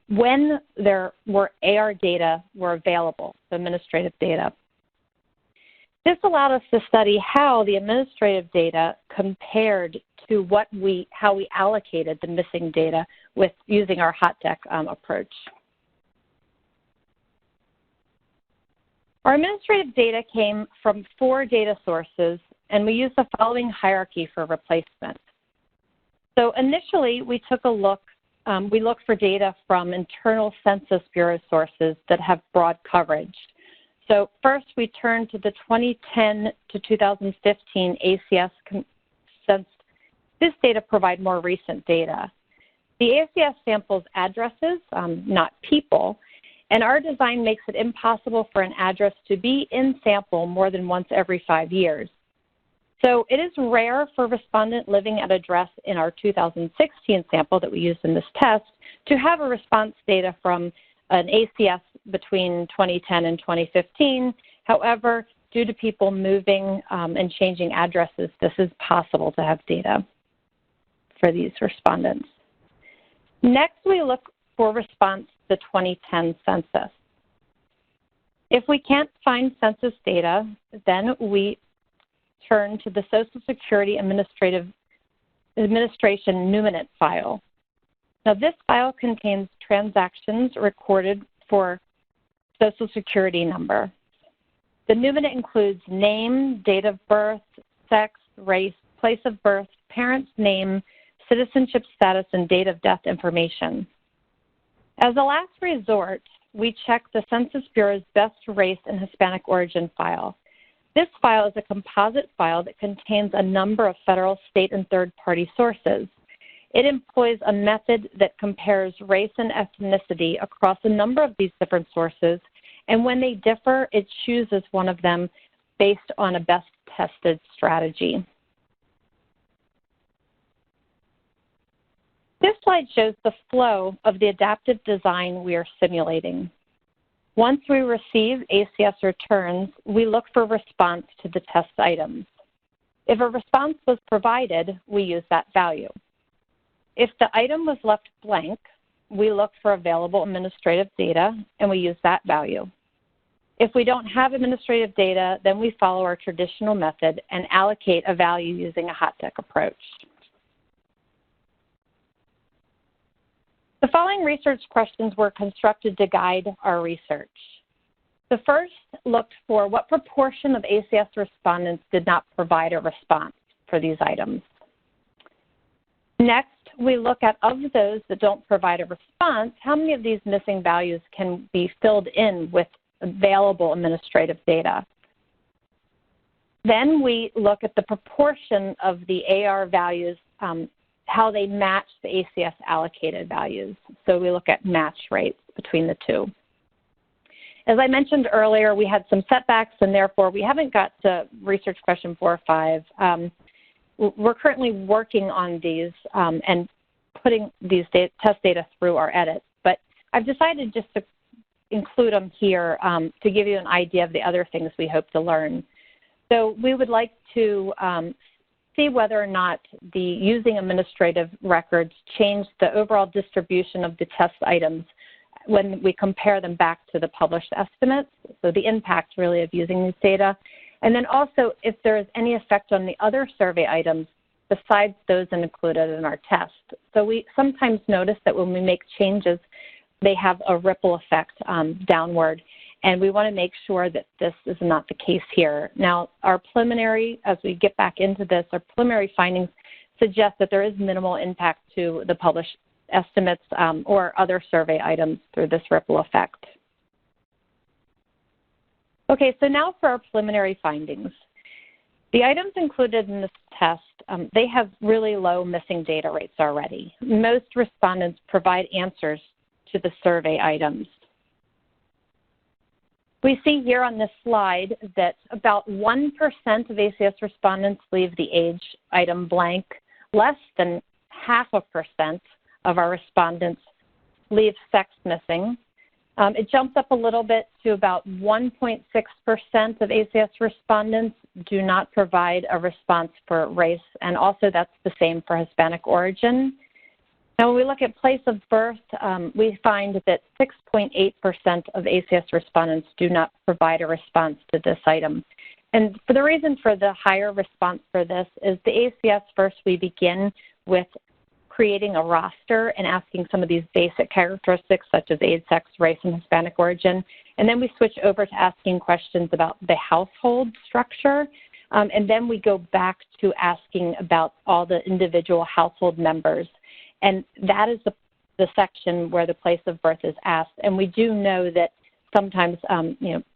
when there were AR data were available, the administrative data. This allowed us to study how the administrative data compared to how we allocated the missing data with using our HOTEC approach. Our administrative data came from 4 data sources, and we used the following hierarchy for replacement. So initially, we took a look, we looked for data from internal Census Bureau sources that have broad coverage. So first, we turned to the 2010 to 2015 ACS since this data provide more recent data. The ACS samples addresses, not people, and our design makes it impossible for an address to be in sample more than once every 5 years. So it is rare for a respondent living at address in our 2016 sample that we used in this test to have a response data from an ACS between 2010 and 2015. However, due to people moving and changing addresses, this is possible to have data for these respondents. Next, we look for response to the 2010 census. If we can't find census data, then we turn to the Social Security Administration Numinate file. Now, this file contains transactions recorded for Social Security number. The Numinate includes name, date of birth, sex, race, place of birth, parent's name, citizenship status, and date of death information. As a last resort, we check the Census Bureau's Best Race and Hispanic Origin file. This file is a composite file that contains a number of federal, state, and third-party sources. It employs a method that compares race and ethnicity across a number of these different sources, and when they differ, it chooses one of them based on a best-tested strategy. This slide shows the flow of the adaptive design we are simulating. Once we receive ACS returns, we look for response to the test items. If a response was provided, we use that value. If the item was left blank, we look for available administrative data, and we use that value. If we don't have administrative data, then we follow our traditional method and allocate a value using a hot deck approach. The following research questions were constructed to guide our research. The first looked for what proportion of ACS respondents did not provide a response for these items. Next, we look at, of those that don't provide a response, how many of these missing values can be filled in with available administrative data. Then we look at the proportion of the AR values, how they match the ACS allocated values. So we look at match rates between the two. As I mentioned earlier, we had some setbacks, and therefore we haven't got to research question 4 or 5. We're currently working on these and putting these test data through our edits, but I've decided just to include them here to give you an idea of the other things we hope to learn. So we would like to see whether or not the using administrative records change the overall distribution of the test items when we compare them back to the published estimates, so the impact really of using these data. And then also if there is any effect on the other survey items besides those included in our test. So we sometimes notice that when we make changes, they have a ripple effect downward, and we want to make sure that this is not the case here. Now, our preliminary, as we get back into this, our preliminary findings suggest that there is minimal impact to the published estimates or other survey items through this ripple effect. Okay, so now for our preliminary findings. The items included in this test, they have really low missing data rates already. Most respondents provide answers to the survey items. We see here on this slide that about 1% of ACS respondents leave the age item blank. Less than 0.5% of our respondents leave sex missing. It jumps up a little bit to about 1.6% of ACS respondents do not provide a response for race, and also that's the same for Hispanic origin. Now, when we look at place of birth, we find that 6.8% of ACS respondents do not provide a response to this item. And for the reason for the higher response for this is the ACS first we begin with creating a roster and asking some of these basic characteristics such as age, sex, race, and Hispanic origin. And then we switch over to asking questions about the household structure. And then we go back to asking about all the individual household members. And that is the section where the place of birth is asked. And we do know that sometimes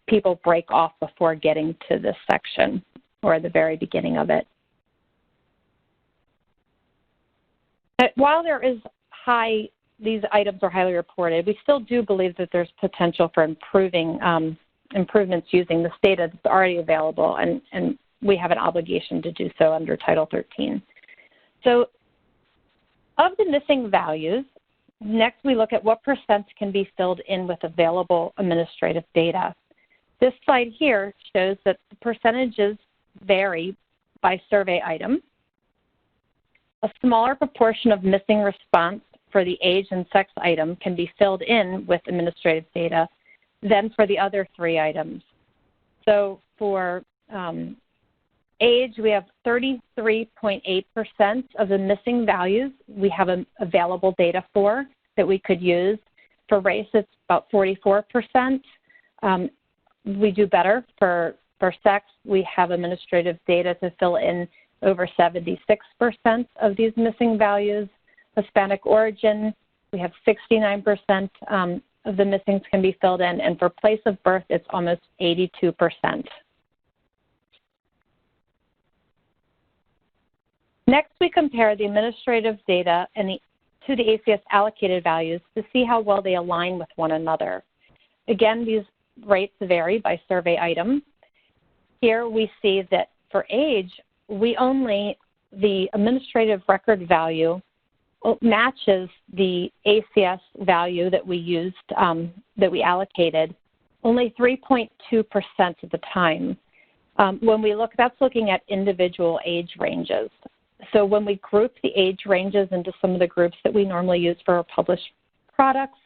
people break off before getting to this section or the very beginning of it. But while there is these items are highly reported, we still do believe that there's potential for improvements using this data that's already available, and we have an obligation to do so under Title 13. So of the missing values, next we look at what percent can be filled in with available administrative data. This slide here shows that the percentages vary by survey item. A smaller proportion of missing response for the age and sex item can be filled in with administrative data, than for the other three items. So for age, we have 33.8% of the missing values we have available data for that we could use. For race, it's about 44%. We do better for sex. We have administrative data to fill in over 76% of these missing values. Hispanic origin, we have 69% of the missings can be filled in, and for place of birth, it's almost 82%. Next, we compare the administrative data to the ACS allocated values to see how well they align with one another. Again, these rates vary by survey item. Here we see that for age, the administrative record value matches the ACS value that we used, that we allocated, only 3.2% of the time. When we look, that's looking at individual age ranges. So when we group the age ranges into some of the groups that we normally use for our published products,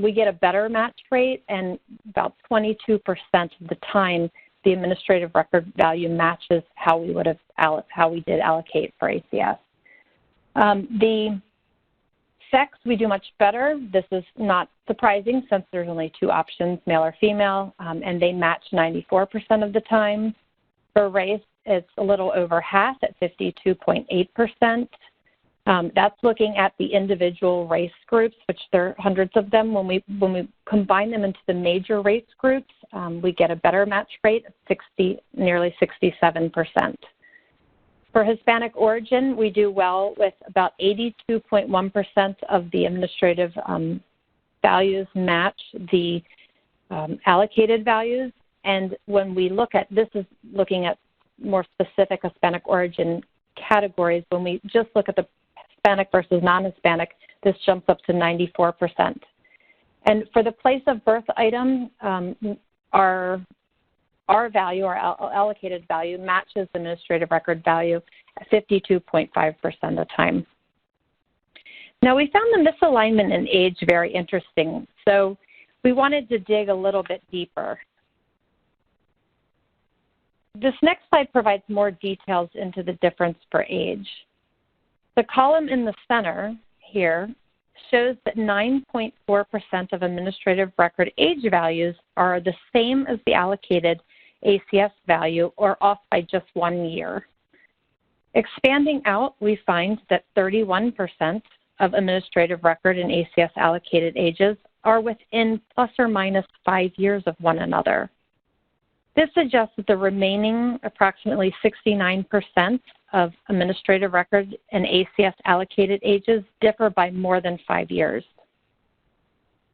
we get a better match rate, and about 22% of the time, the administrative record value matches how we did allocate for ACS. The sex, we do much better. This is not surprising since there's only two options, male or female, and they match 94% of the time. For race, it's a little over half at 52.8%. That's looking at the individual race groups, which there are hundreds of them. When we combine them into the major race groups, we get a better match rate of nearly 67%. For Hispanic origin, we do well with about 82.1% of the administrative values match the allocated values. And when we look at, this is looking at more specific Hispanic origin categories, when we just look at the Hispanic versus non-Hispanic, this jumps up to 94%. And for the place of birth item, our value, our allocated value, matches the administrative record value at 52.5% of the time. Now, we found the misalignment in age very interesting, so we wanted to dig a little bit deeper. This next slide provides more details into the difference for age. The column in the center here shows that 9.4% of administrative record age values are the same as the allocated ACS value or off by just 1 year. Expanding out, we find that 31% of administrative record and ACS allocated ages are within plus or minus 5 years of one another. This suggests that the remaining approximately 69% of administrative record and ACS allocated ages differ by more than 5 years.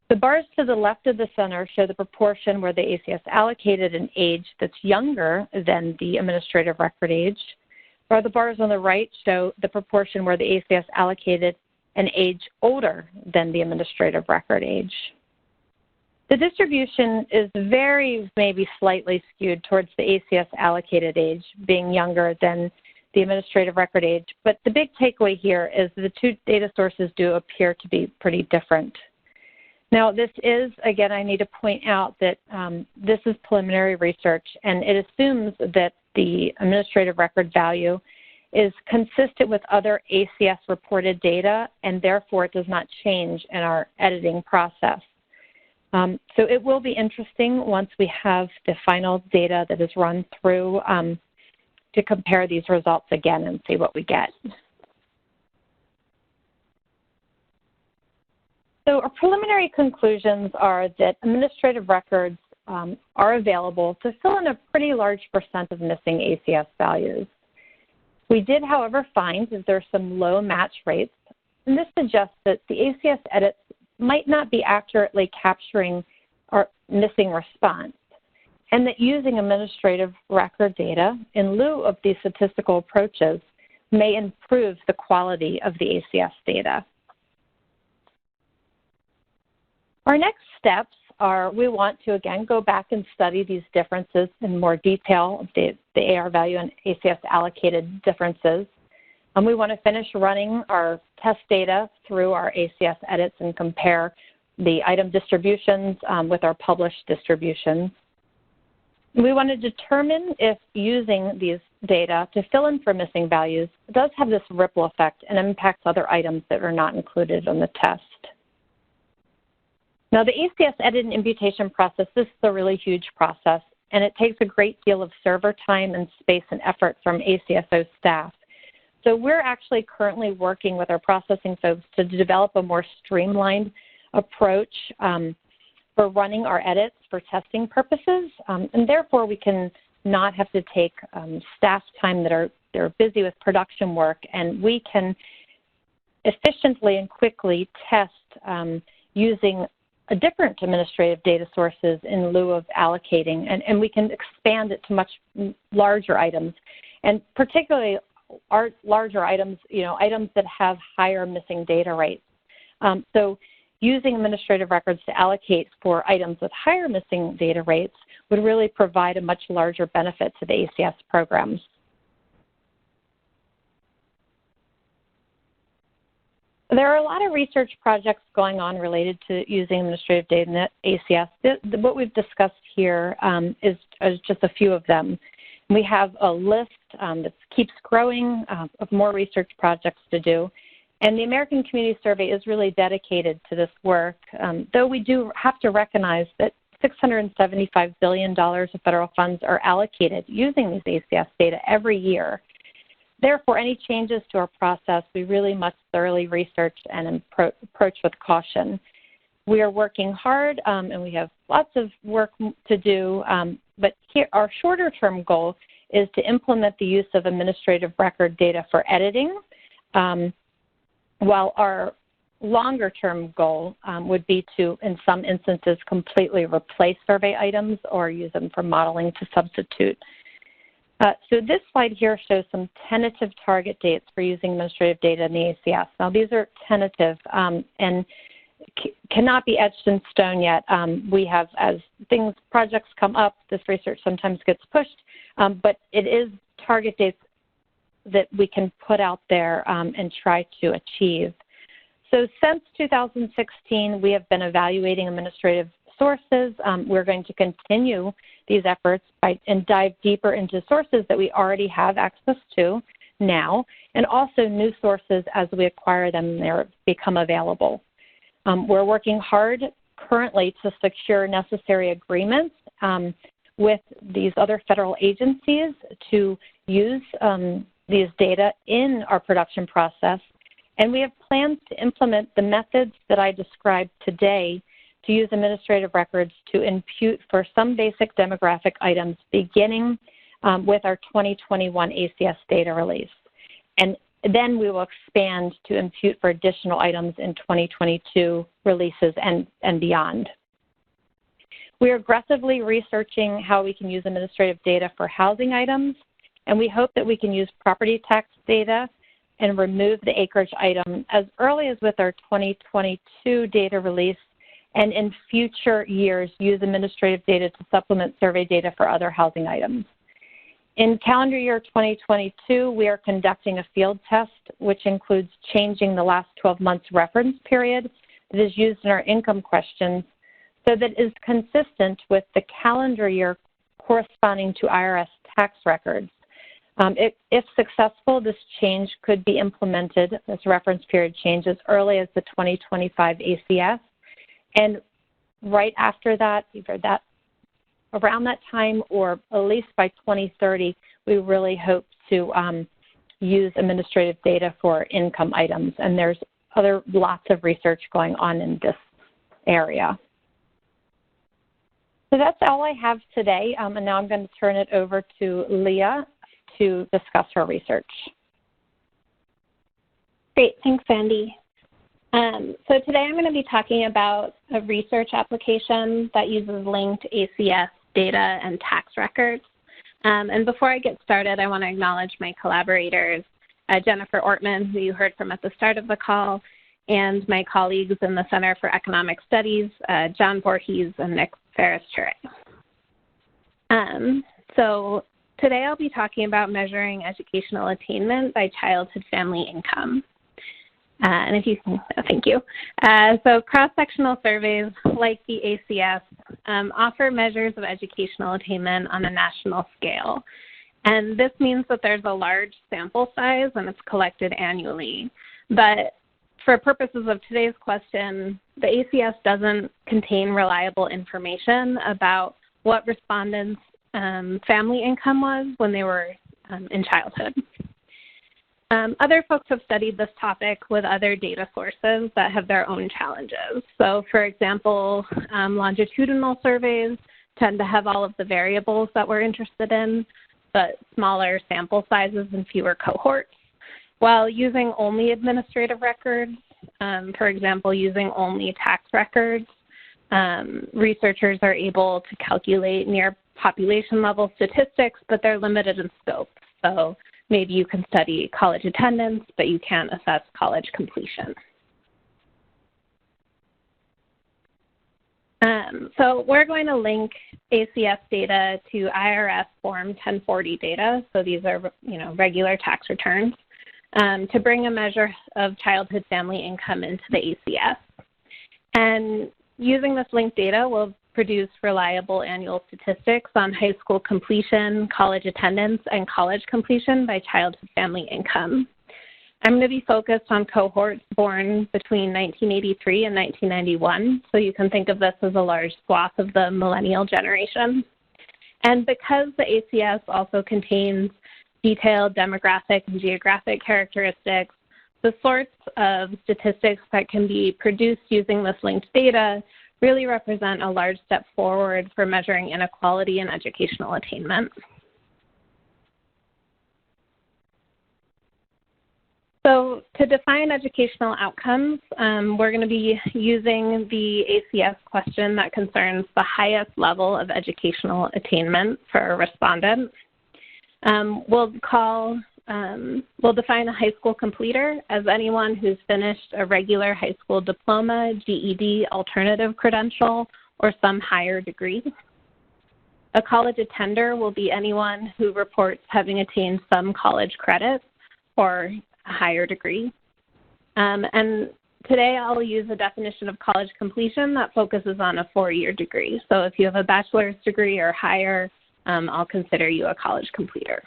The bars to the left of the center show the proportion where the ACS allocated an age that's younger than the administrative record age, while the bars on the right show the proportion where the ACS allocated an age older than the administrative record age. The distribution is maybe slightly skewed towards the ACS allocated age being younger than the administrative record age, but the big takeaway here is the two data sources do appear to be pretty different. Now, this is, again, I need to point out that this is preliminary research, and it assumes that the administrative record value is consistent with other ACS reported data, and therefore it does not change in our editing process. So it will be interesting once we have the final data that is run through to compare these results again and see what we get. So our preliminary conclusions are that administrative records are available to fill in a pretty large percent of missing ACS values. We did, however, find that there are some low match rates, and this suggests that the ACS edits might not be accurately capturing our missing response, and that using administrative record data in lieu of these statistical approaches may improve the quality of the ACS data. Our next steps are we want to, again, go back and study these differences in more detail, the AR value and ACS allocated differences. We want to finish running our test data through our ACS edits and compare the item distributions with our published distributions. We want to determine if using these data to fill in for missing values does have this ripple effect and impacts other items that are not included on the test. Now, the ACS edit and imputation process, this is a really huge process, and it takes a great deal of server time and space and effort from ACSO staff. So we're actually currently working with our processing folks to develop a more streamlined approach for running our edits for testing purposes, and therefore we can not have to take staff time that are busy with production work, and we can efficiently and quickly test using a different administrative data sources in lieu of allocating, and we can expand it to much larger items, and particularly our larger items, items that have higher missing data rates. So using administrative records to allocate for items with higher missing data rates would really provide a much larger benefit to the ACS programs. There are a lot of research projects going on related to using administrative data in ACS. What we've discussed here is just a few of them. We have a list that keeps growing of more research projects to do. And the American Community Survey is really dedicated to this work, though we do have to recognize that $675 billion of federal funds are allocated using these ACS data every year. Therefore, any changes to our process, we really must thoroughly research and approach with caution. We are working hard, and we have lots of work to do, but here, our shorter-term goal is to implement the use of administrative record data for editing, while our longer-term goal would be to, in some instances, completely replace survey items or use them for modeling to substitute. So this slide here shows some tentative target dates for using administrative data in the ACS. Now, these are tentative and cannot be etched in stone yet. We have, as projects come up, this research sometimes gets pushed, but it is target dates that we can put out there and try to achieve. So since 2016, we have been evaluating administrative sources. We're going to continue these efforts and dive deeper into sources that we already have access to now, and also new sources as we acquire them and they become available. We're working hard currently to secure necessary agreements with these other federal agencies to use these data in our production process, and we have plans to implement the methods that I described today to use administrative records to impute for some basic demographic items beginning with our 2021 ACS data release. And then we will expand to impute for additional items in 2022 releases and beyond. We are aggressively researching how we can use administrative data for housing items, and we hope that we can use property tax data and remove the acreage item as early as with our 2022 data release, and in future years use administrative data to supplement survey data for other housing items. In calendar year 2022, we are conducting a field test, which includes changing the last 12 months reference period that is used in our income questions so that it is consistent with the calendar year corresponding to IRS tax records. If successful, this change could be implemented, this reference period change, as early as the 2025 ACS. And right after that, either around that time or at least by 2030, we really hope to use administrative data for income items. And there's lots of research going on in this area. So that's all I have today. And now I'm going to turn it over to Leah to discuss her research. Great, thanks, Sandy. So today I'm going to be talking about a research application that uses linked ACS data and tax records. And before I get started, I want to acknowledge my collaborators, Jennifer Ortman, who you heard from at the start of the call, and my colleagues in the Center for Economic Studies, John Voorhees and Nick Ferris-Ture. So today I'll be talking about measuring educational attainment by childhood family income. And if you can, thank you. So cross-sectional surveys like the ACS offer measures of educational attainment on a national scale. And this means that there's a large sample size and it's collected annually. But for purposes of today's question, the ACS doesn't contain reliable information about what respondents' family income was when they were in childhood. Other folks have studied this topic with other data sources that have their own challenges. So for example, longitudinal surveys tend to have all of the variables that we're interested in, but smaller sample sizes and fewer cohorts. While using only administrative records, for example, using only tax records, researchers are able to calculate near population level statistics, but they're limited in scope. So maybe you can study college attendance, but you can't assess college completion. So we're going to link ACS data to IRS Form 1040 data. So these are, regular tax returns to bring a measure of childhood family income into the ACS. And using this linked data will produce reliable annual statistics on high school completion, college attendance, and college completion by childhood family income. I'm going to be focused on cohorts born between 1983 and 1991, so you can think of this as a large swath of the millennial generation. And because the ACS also contains detailed demographic and geographic characteristics, the sorts of statistics that can be produced using this linked data really represent a large step forward for measuring inequality in educational attainment. So to define educational outcomes, we're going to be using the ACS question that concerns the highest level of educational attainment for a respondent. We'll define a high school completer as anyone who's finished a regular high school diploma, GED, alternative credential, or some higher degree. A college attender will be anyone who reports having attained some college credit or a higher degree. And today I'll use a definition of college completion that focuses on a 4-year degree. So if you have a bachelor's degree or higher, I'll consider you a college completer.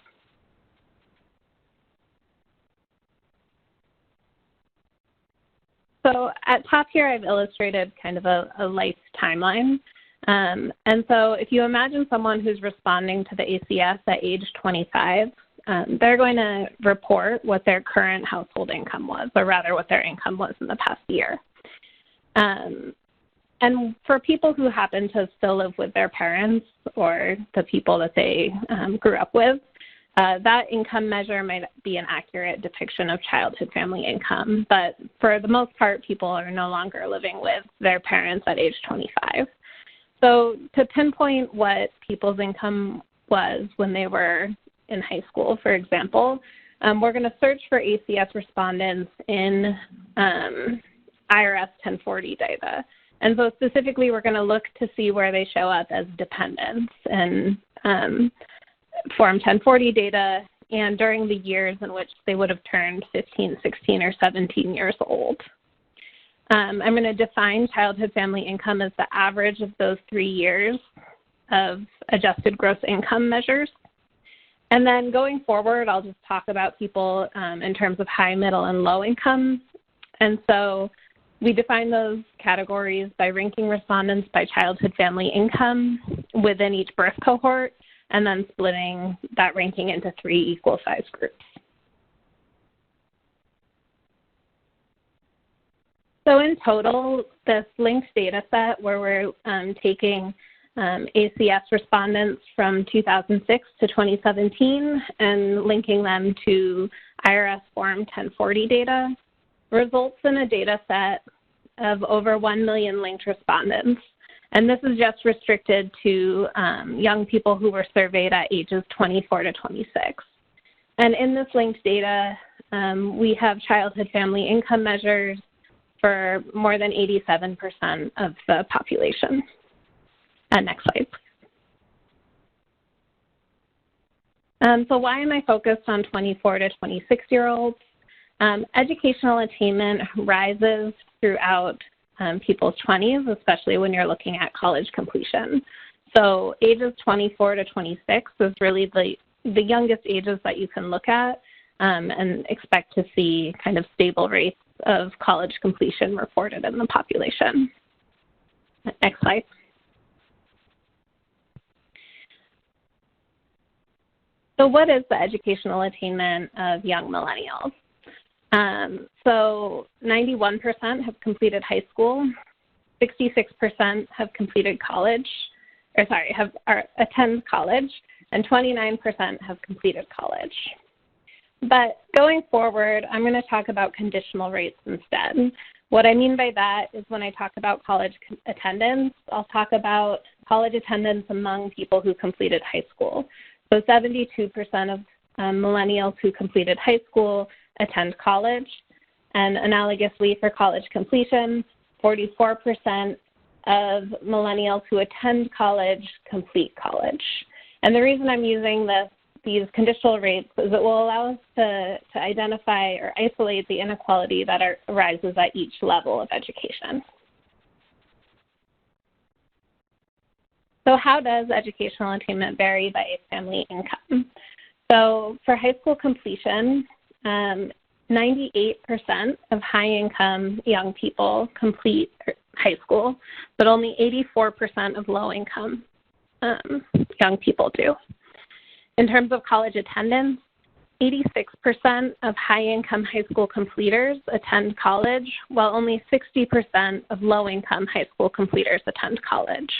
So at top here, I've illustrated kind of a life timeline. And so if you imagine someone who's responding to the ACS at age 25, they're going to report what their current household income was, or rather what their income was in the past year. And for people who happen to still live with their parents or the people that they grew up with, that income measure might be an accurate depiction of childhood family income, but for the most part, people are no longer living with their parents at age 25. So to pinpoint what people's income was when they were in high school, for example, we're going to search for ACS respondents in IRS 1040 data. And so specifically, we're going to look to see where they show up as dependents and Form 1040 data, and during the years in which they would have turned 15, 16, or 17 years old. I'm going to define childhood family income as the average of those 3 years of adjusted gross income measures. And then going forward, I'll just talk about people in terms of high, middle, and low income. And so we define those categories by ranking respondents by childhood family income within each birth cohort, and then splitting that ranking into 3 equal-sized groups. So in total, this linked data set where we're taking ACS respondents from 2006 to 2017 and linking them to IRS Form 1040 data results in a data set of over 1 million linked respondents. And this is just restricted to young people who were surveyed at ages 24 to 26. And in this linked data, we have childhood family income measures for more than 87% of the population. Next slide, please. So why am I focused on 24 to 26-year-olds? Educational attainment rises throughout people's 20s, especially when you're looking at college completion. So ages 24 to 26 is really the youngest ages that you can look at and expect to see kind of stable rates of college completion reported in the population. Next slide. So what is the educational attainment of young millennials? So 91% have completed high school, 66% have completed college, attend college, and 29% have completed college. But going forward, I'm going to talk about conditional rates instead. What I mean by that is when I talk about college attendance, I'll talk about college attendance among people who completed high school. So 72% of millennials who completed high school attend college, and analogously for college completion, 44% of millennials who attend college complete college. And the reason I'm using these conditional rates is it will allow us to identify or isolate the inequality that arises at each level of education. So how does educational attainment vary by family income? So for high school completion, 98% of high-income young people complete high school, but only 84% of low-income young people do. In terms of college attendance, 86% of high-income high school completers attend college, while only 60% of low-income high school completers attend college.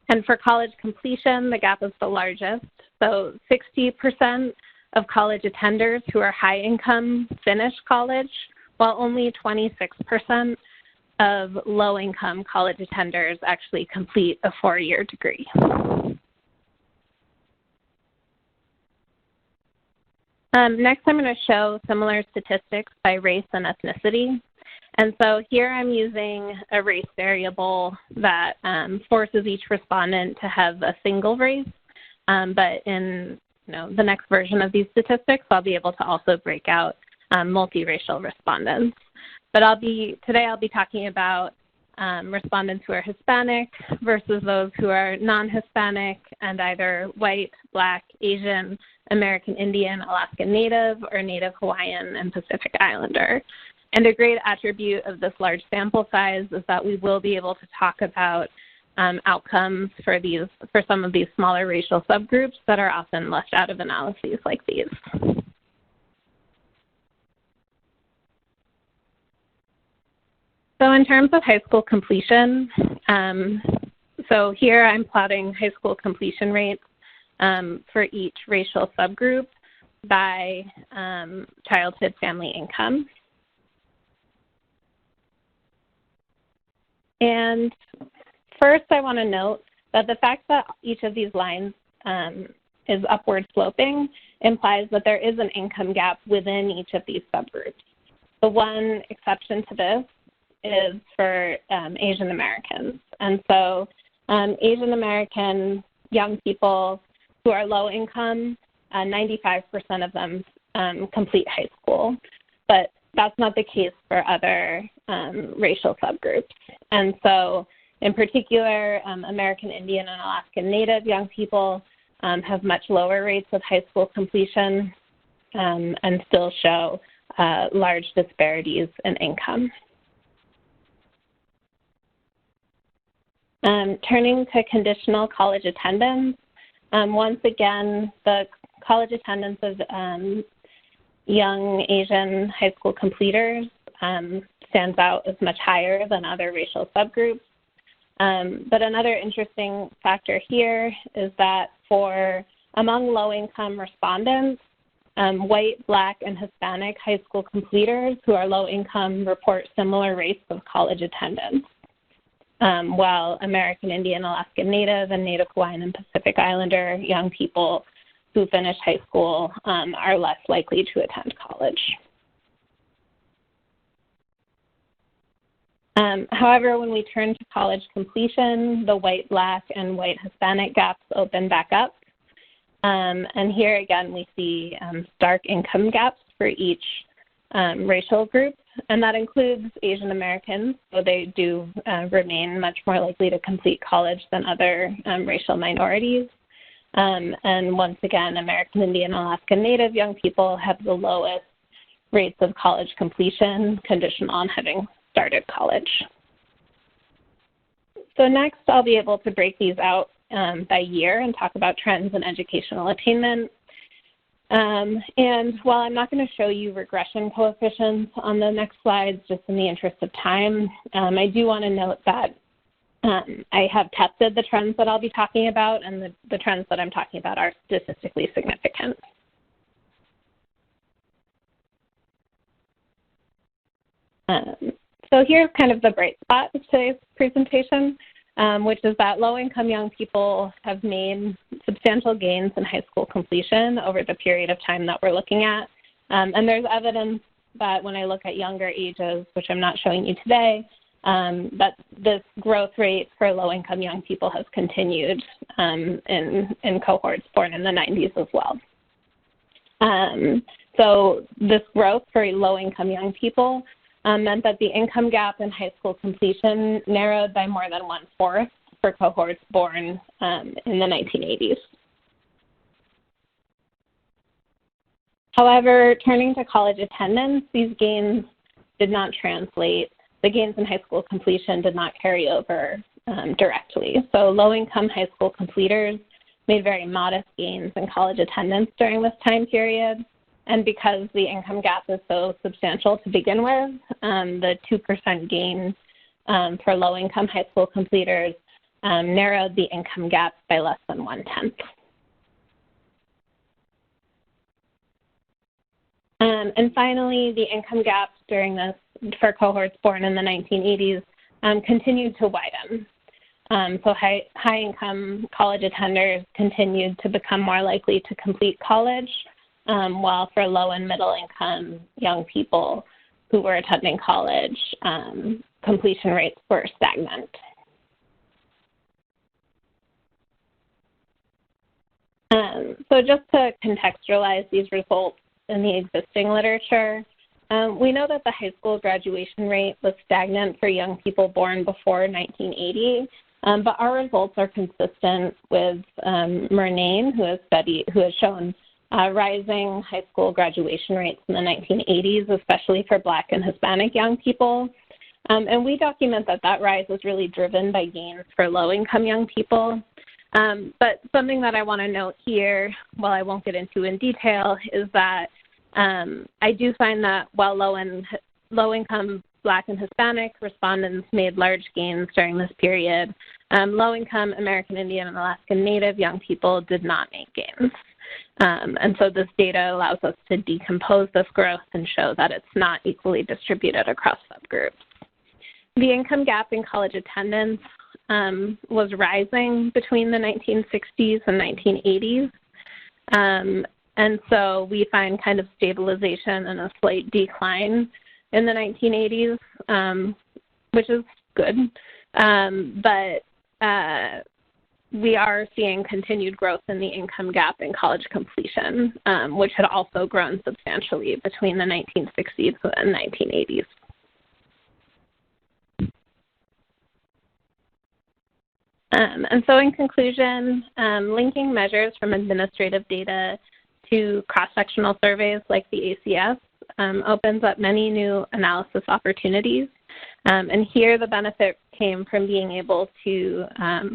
And for college completion, the gap is the largest. So 60% of college attenders who are high income finish college, while only 26% of low income college attenders actually complete a 4-year degree. Next, I'm going to show similar statistics by race and ethnicity. And so here I'm using a race variable that forces each respondent to have a single race, but in the next version of these statistics, I'll be able to also break out multiracial respondents. But today I'll be talking about respondents who are Hispanic versus those who are non-Hispanic and either white, Black, Asian, American Indian, Alaskan Native, or Native Hawaiian and Pacific Islander. And a great attribute of this large sample size is that we will be able to talk about outcomes for some of these smaller racial subgroups that are often left out of analyses like these. So in terms of high school completion, so here I'm plotting high school completion rates for each racial subgroup by childhood family income. And first, I want to note that the fact that each of these lines is upward sloping implies that there is an income gap within each of these subgroups. The one exception to this is for Asian Americans. And so Asian American young people who are low income, 95% of them complete high school. But that's not the case for other racial subgroups. And so in particular, American Indian and Alaskan Native young people have much lower rates of high school completion and still show large disparities in income. Turning to conditional college attendance, once again, the college attendance of young Asian high school completers stands out as much higher than other racial subgroups. But another interesting factor here is that among low-income respondents, white, Black, and Hispanic high school completers who are low-income report similar rates of college attendance, while American Indian, Alaskan Native, and Native Hawaiian and Pacific Islander young people who finish high school are less likely to attend college. However, when we turn to college completion, the white, Black, and white Hispanic gaps open back up. And here again, we see stark income gaps for each racial groups, and that includes Asian Americans, so they do remain much more likely to complete college than other racial minorities. And once again, American Indian and Alaska Native young people have the lowest rates of college completion, conditional on having started college. So next, I'll be able to break these out by year and talk about trends in educational attainment. And while I'm not going to show you regression coefficients on the next slides, just in the interest of time, I do want to note that I have tested the trends that I'll be talking about, and the trends that I'm talking about are statistically significant. So here's kind of the bright spot of today's presentation, which is that low-income young people have made substantial gains in high school completion over the period of time that we're looking at. And there's evidence that when I look at younger ages, which I'm not showing you today, that this growth rate for low-income young people has continued in cohorts born in the 90s as well. So this growth for low-income young people meant that the income gap in high school completion narrowed by more than 1/4 for cohorts born in the 1980s. However, turning to college attendance, these gains did not translate. The gains in high school completion did not carry over directly. So low-income high school completers made very modest gains in college attendance during this time period. And because the income gap is so substantial to begin with, the 2% gain for low-income high school completers narrowed the income gap by less than 1/10. And finally, the income gap during this for cohorts born in the 1980s continued to widen. So high-income college attenders continued to become more likely to complete college, while for low and middle income young people who were attending college, completion rates were stagnant. So just to contextualize these results in the existing literature, we know that the high school graduation rate was stagnant for young people born before 1980, but our results are consistent with Murnane, who has shown rising high school graduation rates in the 1980s, especially for Black and Hispanic young people. And we document that that rise was really driven by gains for low-income young people. But something that I want to note here, while I won't get into in detail, is that I do find that while low-income Black and Hispanic respondents made large gains during this period, low-income American Indian and Alaska Native young people did not make gains. And so this data allows us to decompose this growth and show that it's not equally distributed across subgroups. The income gap in college attendance was rising between the 1960s and 1980s. And so we find kind of stabilization and a slight decline in the 1980s, which is good. But we are seeing continued growth in the income gap in college completion, which had also grown substantially between the 1960s and 1980s. And so in conclusion, linking measures from administrative data to cross-sectional surveys like the ACS opens up many new analysis opportunities. And here the benefit came from being able to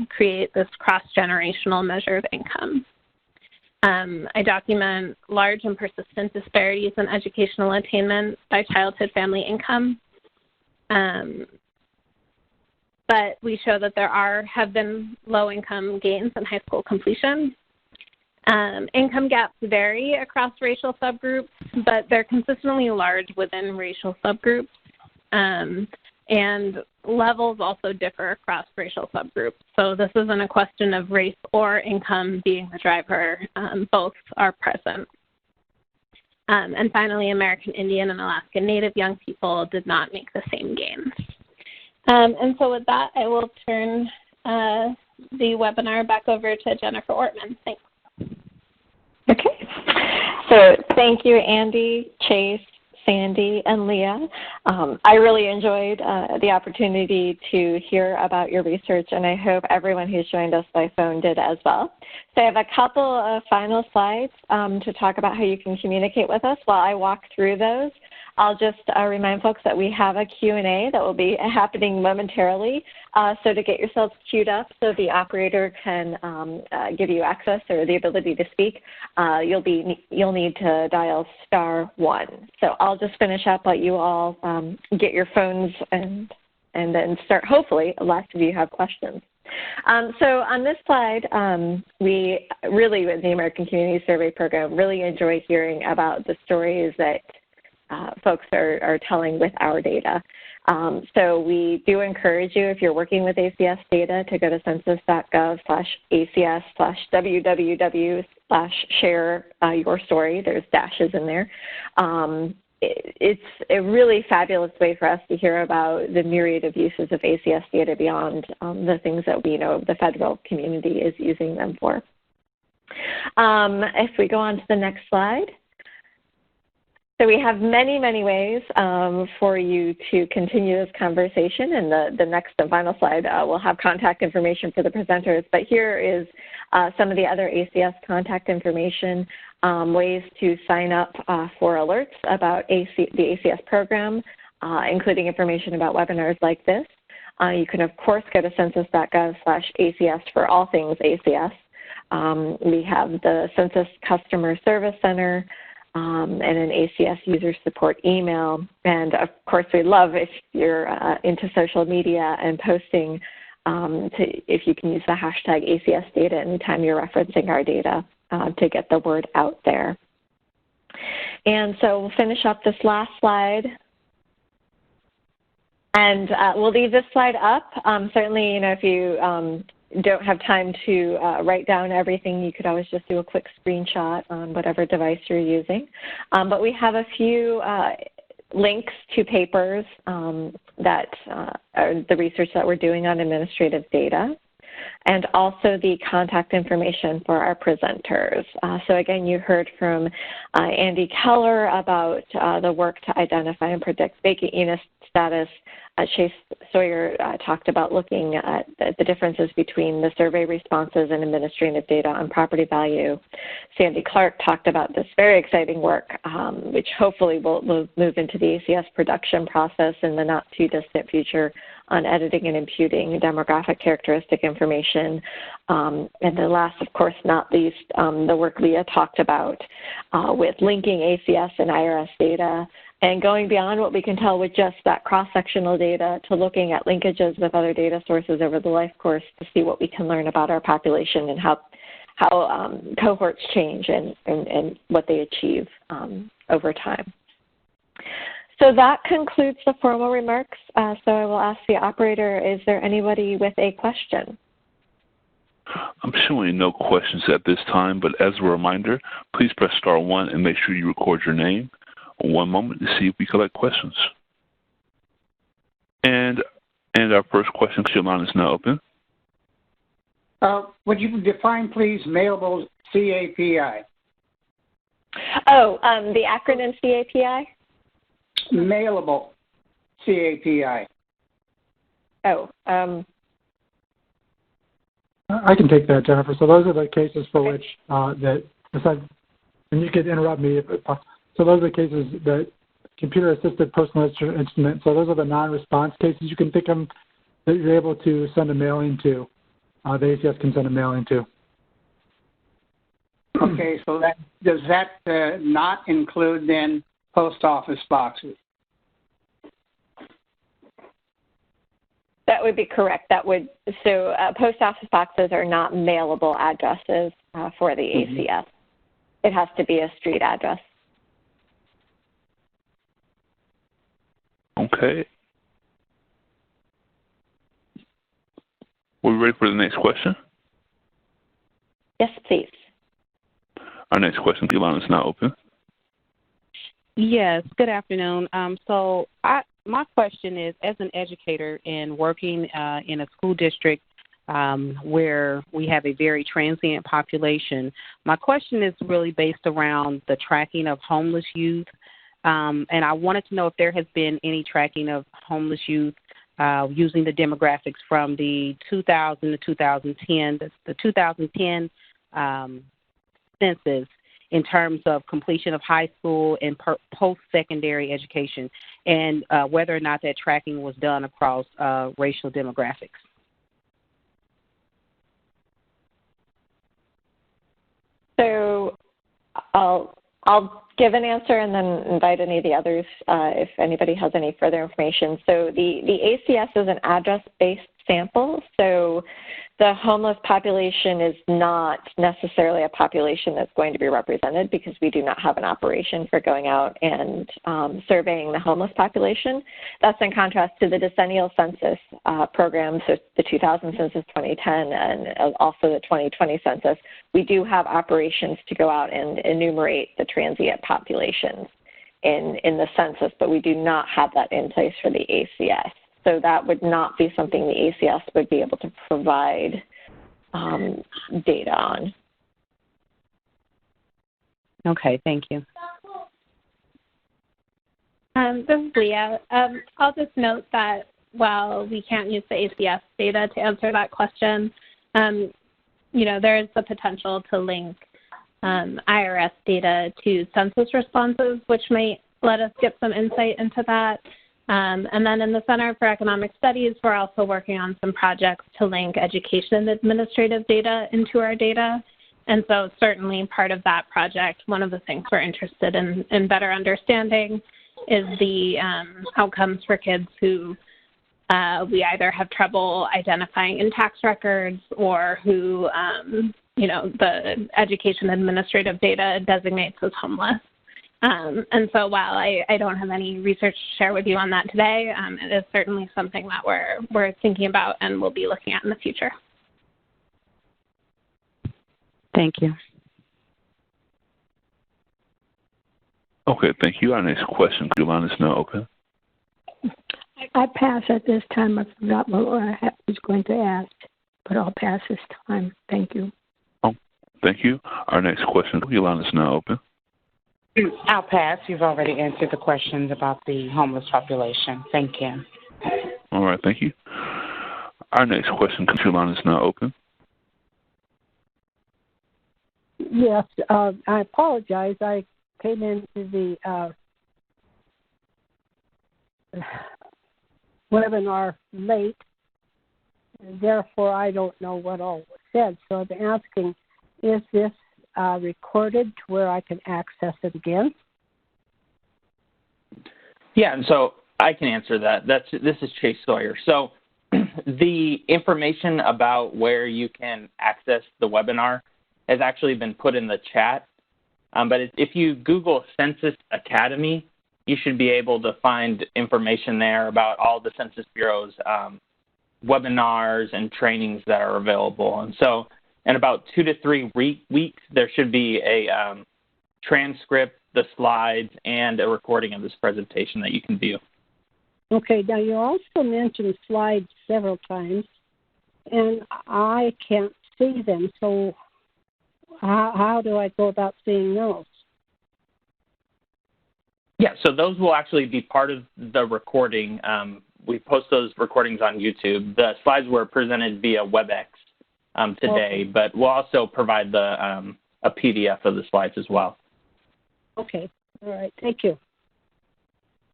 create this cross-generational measure of income. I document large and persistent disparities in educational attainment by childhood family income. But we show that there have been low-income gains in high school completion. Income gaps vary across racial subgroups, but they're consistently large within racial subgroups. And levels also differ across racial subgroups. So this isn't a question of race or income being the driver. Both are present. And finally, American Indian and Alaska Native young people did not make the same gains. And so with that, I will turn the webinar back over to Jennifer Ortman. Thanks. Okay. So thank you, Andy, Chase, Sandy and Leah. I really enjoyed the opportunity to hear about your research, and I hope everyone who's joined us by phone did as well. So I have a couple of final slides to talk about how you can communicate with us. While I walk through those, I'll just remind folks that we have a Q&A that will be happening momentarily. So to get yourselves queued up so the operator can give you access or the ability to speak, you'll need to dial *1. So I'll just finish up, let you all get your phones and then start. Hopefully, lots of you have questions. So on this slide, we really, with the American Community Survey Program, really enjoy hearing about the stories that folks are telling with our data. So we do encourage you, if you're working with ACS data, to go to census.gov/ACS/www/share your story. There's dashes in there. It's a really fabulous way for us to hear about the myriad of uses of ACS data beyond the things that we know the federal community is using them for. If we go on to the next slide. So we have many, many ways for you to continue this conversation, and the next and final slide will have contact information for the presenters. But here is some of the other ACS contact information, ways to sign up for alerts about the ACS program, including information about webinars like this. You can, of course, go to census.gov/ACS for all things ACS. We have the Census Customer Service Center, and an ACS user support email. And of course, we love if you're into social media and posting, if you can use the hashtag ACS data anytime you're referencing our data to get the word out there. And so we'll finish up this last slide. And we'll leave this slide up. Certainly, if you don't have time to write down everything, you could always just do a quick screenshot on whatever device you're using. But we have a few links to papers that are the research that we're doing on administrative data, and also the contact information for our presenters. So again, you heard from Andy Keller about the work to identify and predict vacant unit status. Chase Sawyer talked about looking at the differences between the survey responses and administrative data on property value. Sandy Clark talked about this very exciting work, which hopefully will move into the ACS production process in the not too distant future on editing and imputing demographic characteristic information. And the last, of course, not least, the work Leah talked about with linking ACS and IRS data and going beyond what we can tell with just that cross-sectional data to looking at linkages with other data sources over the life course to see what we can learn about our population and how cohorts change and what they achieve over time. So that concludes the formal remarks. So I will ask the operator, is there anybody with a question? I'm showing no questions at this time, but as a reminder, please press *1 and make sure you record your name. One moment to see if we collect questions. And our first question, your line is now open. Would you define, please, mailable CAPI? Oh, the acronym CAPI? Mailable CAPI. Oh. I can take that, Jennifer. So those are the cases for which and you could interrupt me if possible. So those are the cases that computer-assisted personal instrument. So those are the non-response cases you can think of that you're able to send a mailing to. The ACS can send a mailing to. Okay, so does that not include then post office boxes? That would be correct. So post office boxes are not mailable addresses for the ACS. It has to be a street address. Okay. We're ready for the next question? Yes, please. Our next question, the line is now open. Yes, good afternoon. So my question is, as an educator and working in a school district where we have a very transient population, my question is really based around the tracking of homeless youth. And I wanted to know if there has been any tracking of homeless youth using the demographics from the 2000 to 2010, the 2010 census in terms of completion of high school and post-secondary education, and whether or not that tracking was done across racial demographics. So I'll give an answer and then invite any of the others if anybody has any further information. So the ACS is an address-based sample, so the homeless population is not necessarily a population that's going to be represented because we do not have an operation for going out and surveying the homeless population. That's in contrast to the decennial census program, so the 2000 census, 2010, and also the 2020 census. We do have operations to go out and enumerate the transient populations in the census, but we do not have that in place for the ACS. So that would not be something the ACS would be able to provide data on. Okay, thank you. This is Leah. I'll just note that while we can't use the ACS data to answer that question, there is the potential to link IRS data to census responses, which might let us get some insight into that. And then in the Center for Economic Studies, we're also working on some projects to link education and administrative data into our data. And so certainly part of that project, one of the things we're interested in better understanding is the outcomes for kids who we either have trouble identifying in tax records or who, the education administrative data designates as homeless. And so while I don't have any research to share with you on that today, it is certainly something that we're thinking about and we'll be looking at in the future. Thank you. Okay, thank you. Our next question, your line is now open. I pass at this time. I forgot what I was going to ask, but I'll pass this time. Thank you. Oh, thank you. Our next question, your line is now open. I'll pass. You've already answered the questions about the homeless population. Thank you. All right, thank you. Our next question, your line is now open. Yes, I apologize. I came into the webinar late, and therefore I don't know what all was said. So I'm asking, is this recorded to where I can access it again? Yeah, and so I can answer that. This is Chase Sawyer. So the information about where you can access the webinar has actually been put in the chat. But if you Google Census Academy, you should be able to find information there about all the Census Bureau's webinars and trainings that are available. And so in about 2 to 3 weeks, there should be a transcript, the slides, and a recording of this presentation that you can view. Okay, now you also mentioned slides several times, and I can't see them, so how do I go about seeing those? Yeah, so those will actually be part of the recording. We post those recordings on YouTube. The slides were presented via WebEx today, okay, but we'll also provide a PDF of the slides as well. Okay, all right, thank you.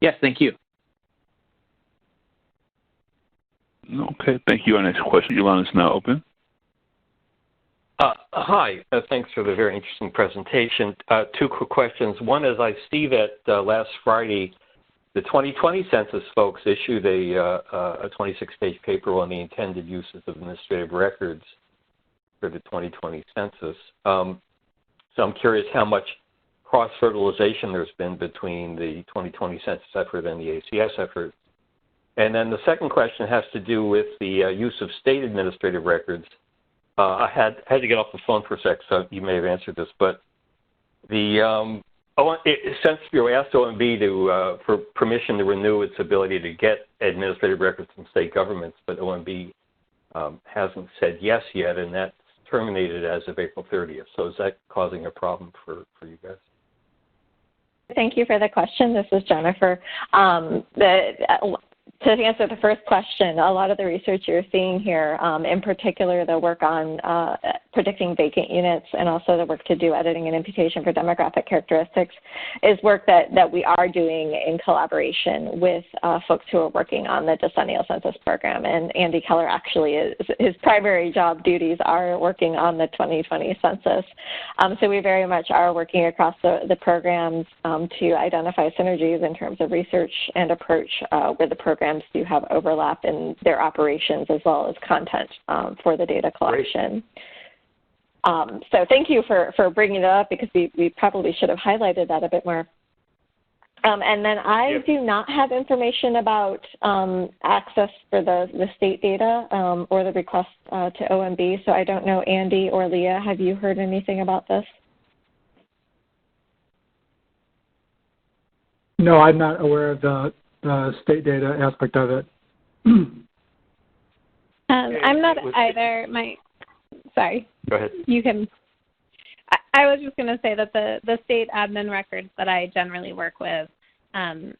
Yes, thank you. Okay, thank you. Our next question, your line is now open. Hi, thanks for the very interesting presentation. 2 quick questions. One is I see that last Friday, the 2020 census folks issued a 26-page paper on the intended uses of administrative records for the 2020 census. So I'm curious how much cross-fertilization there's been between the 2020 census effort and the ACS effort. And then the second question has to do with the use of state administrative records. I had to get off the phone for a sec, so you may have answered this, but the Census Bureau asked OMB for permission to renew its ability to get administrative records from state governments, but OMB hasn't said yes yet, and that's terminated as of April 30th. So is that causing a problem for you guys? Thank you for the question. This is Jennifer. To answer the first question, a lot of the research you're seeing here, in particular the work on predicting vacant units and also the work to do editing and imputation for demographic characteristics, is work that we are doing in collaboration with folks who are working on the decennial census program. And Andy Keller actually his primary job duties are working on the 2020 census. So we very much are working across the programs to identify synergies in terms of research and approach where the programs do have overlap in their operations as well as content for the data collection. So thank you for bringing it up, because we probably should have highlighted that a bit more. And then I do not have information about access for the state data or the request to OMB, so I don't know, Andy or Leah, have you heard anything about this? No, I'm not aware of the state data aspect of it. I'm not either. Sorry. Go ahead. You can. I was just going to say that the state admin records that I generally work with, to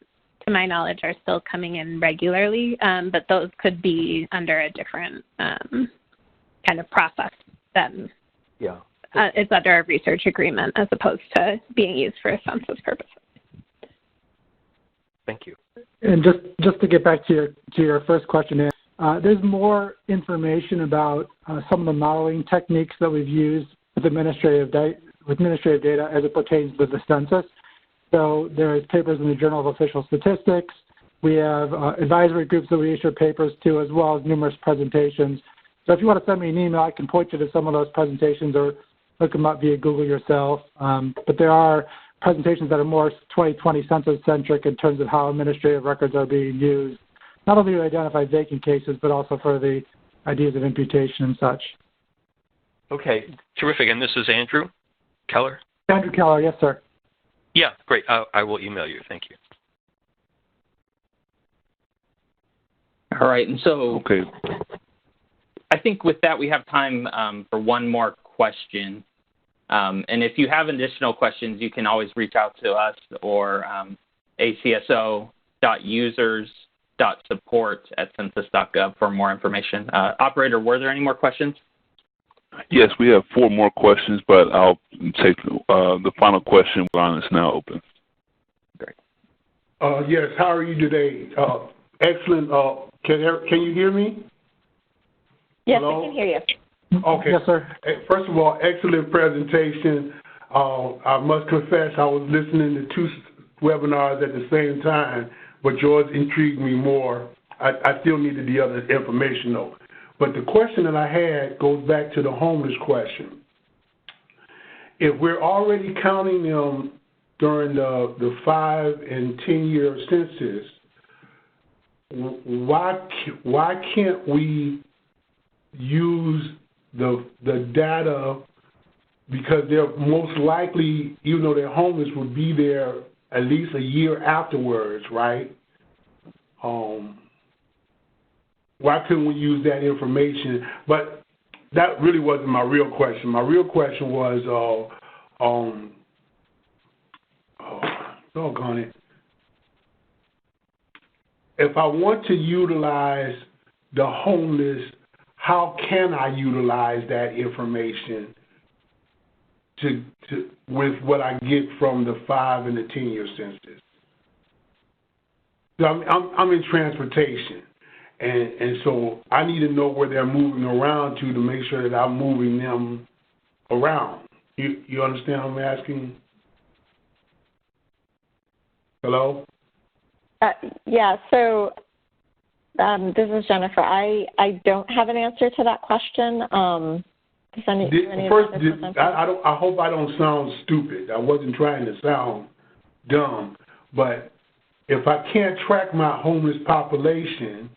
my knowledge, are still coming in regularly, but those could be under a different kind of process than it's under a research agreement as opposed to being used for census purposes. Thank you. And just to get back to your first question, there's more information about some of the modeling techniques that we've used with administrative data as it pertains to the census. So there's papers in the Journal of Official Statistics. We have advisory groups that we issue papers to, as well as numerous presentations. So if you want to send me an email, I can point you to some of those presentations or look them up via Google yourself. But there are presentations that are more 2020 census-centric in terms of how administrative records are being used, not only to identify vacant cases, but also for the ideas of imputation and such. Okay, terrific. And this is Andrew Keller? Andrew Keller, yes, sir. Yeah, great. I will email you. Thank you. All right, and so I think with that we have time for one more question. And if you have additional questions, you can always reach out to us or acso.users.support@census.gov for more information. Operator, were there any more questions? Yes, we have 4 more questions, but I'll take the final question. Line is now open. Great. Yes, how are you today? Excellent. Can you hear me? Yes, Hello? I can hear you. Okay. Yes, sir. First of all, excellent presentation. I must confess I was listening to 2 webinars at the same time, but yours intrigued me more. I still needed the other information, though. But the question that I had goes back to the homeless question. If we're already counting them during the 5- and 10-year census, why can't we use the data, because they're most likely, even though they're homeless, would be there at least a year afterwards, right? Why couldn't we use that information? But that really wasn't my real question. My real question was, doggone it. If I want to utilize the homeless, how can I utilize that information with what I get from the 5- and the 10-year census? So I'm in transportation, and so I need to know where they're moving around to make sure that I'm moving them around. You understand what I'm asking? Hello? Yeah, so this is Jennifer. I don't have an answer to that question. I hope I don't sound stupid. I wasn't trying to sound dumb. But if I can't track my homeless population,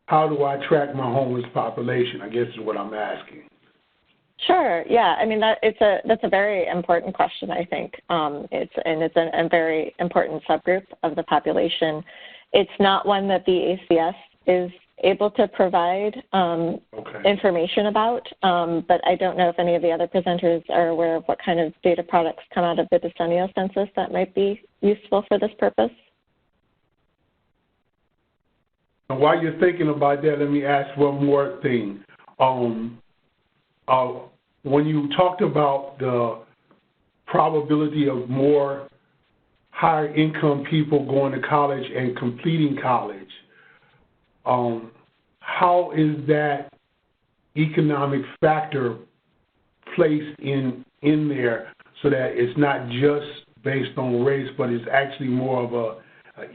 how do I track my homeless population? I guess is what I'm asking. Sure. Yeah. I mean, that's a very important question, I think. It's a very important subgroup of the population. It's not one that the ACS is able to provide information about, but I don't know if any of the other presenters are aware of what kind of data products come out of the decennial census that might be useful for this purpose. And while you're thinking about that, let me ask one more thing. When you talked about the probability of more higher income people going to college and completing college, how is that economic factor placed in there so that it's not just based on race, but it's actually more of an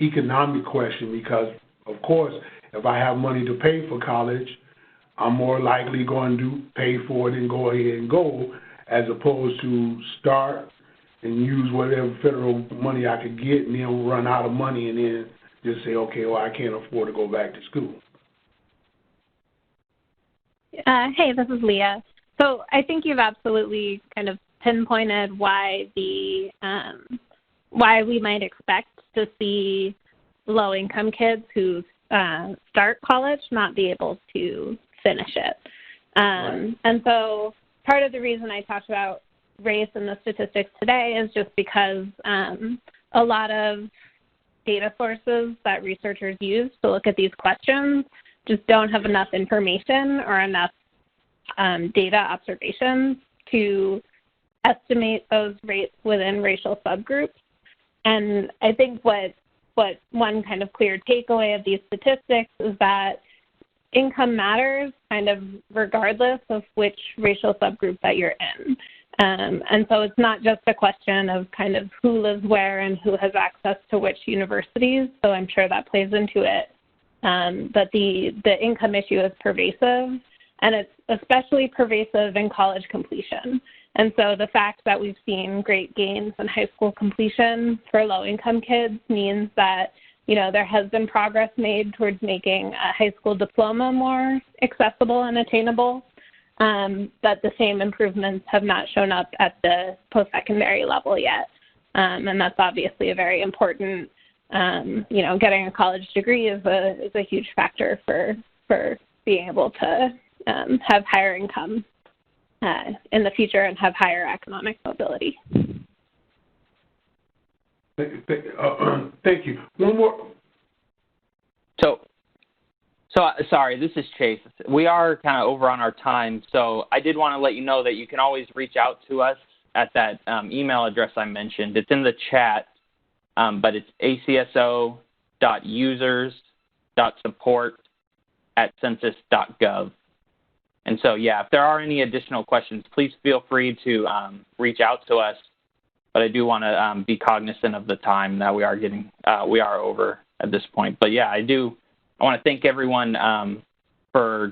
economic question? Because, of course, if I have money to pay for college, I'm more likely going to pay for it and go ahead and go, as opposed to start and use whatever federal money I could get and then run out of money and then just say, okay, well, I can't afford to go back to school. Hey, this is Leah. So I think you've absolutely kind of pinpointed why why we might expect to see low-income kids who start college not be able to finish it. And so part of the reason I talked about race in the statistics today is just because a lot of data sources that researchers use to look at these questions just don't have enough information or enough data observations to estimate those rates within racial subgroups. And I think what one kind of clear takeaway of these statistics is that income matters kind of regardless of which racial subgroup that you're in. And so it's not just a question of kind of who lives where and who has access to which universities, so I'm sure that plays into it. But the income issue is pervasive, and it's especially pervasive in college completion. And so the fact that we've seen great gains in high school completion for low-income kids means that, you know, there has been progress made towards making a high school diploma more accessible and attainable, but the same improvements have not shown up at the post-secondary level yet. And that's obviously a very important, you know, getting a college degree is a huge factor for being able to have higher income in the future and have higher economic mobility. Thank you. One more. So sorry, this is Chase. We are kind of over on our time, so I did want to let you know that you can always reach out to us at that email address I mentioned. It's in the chat, but it's acso.users.support@census.gov. And so, yeah, if there are any additional questions, please feel free to reach out to us. But I do want to be cognizant of the time that we are over at this point. But yeah, I want to thank everyone for,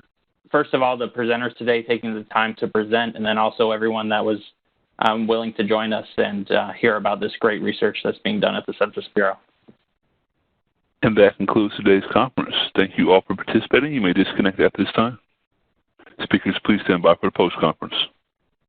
first of all, the presenters today taking the time to present, and then also everyone that was willing to join us and hear about this great research that's being done at the Census Bureau. And that concludes today's conference. Thank you all for participating. You may disconnect at this time. Speakers, please stand by for the post-conference.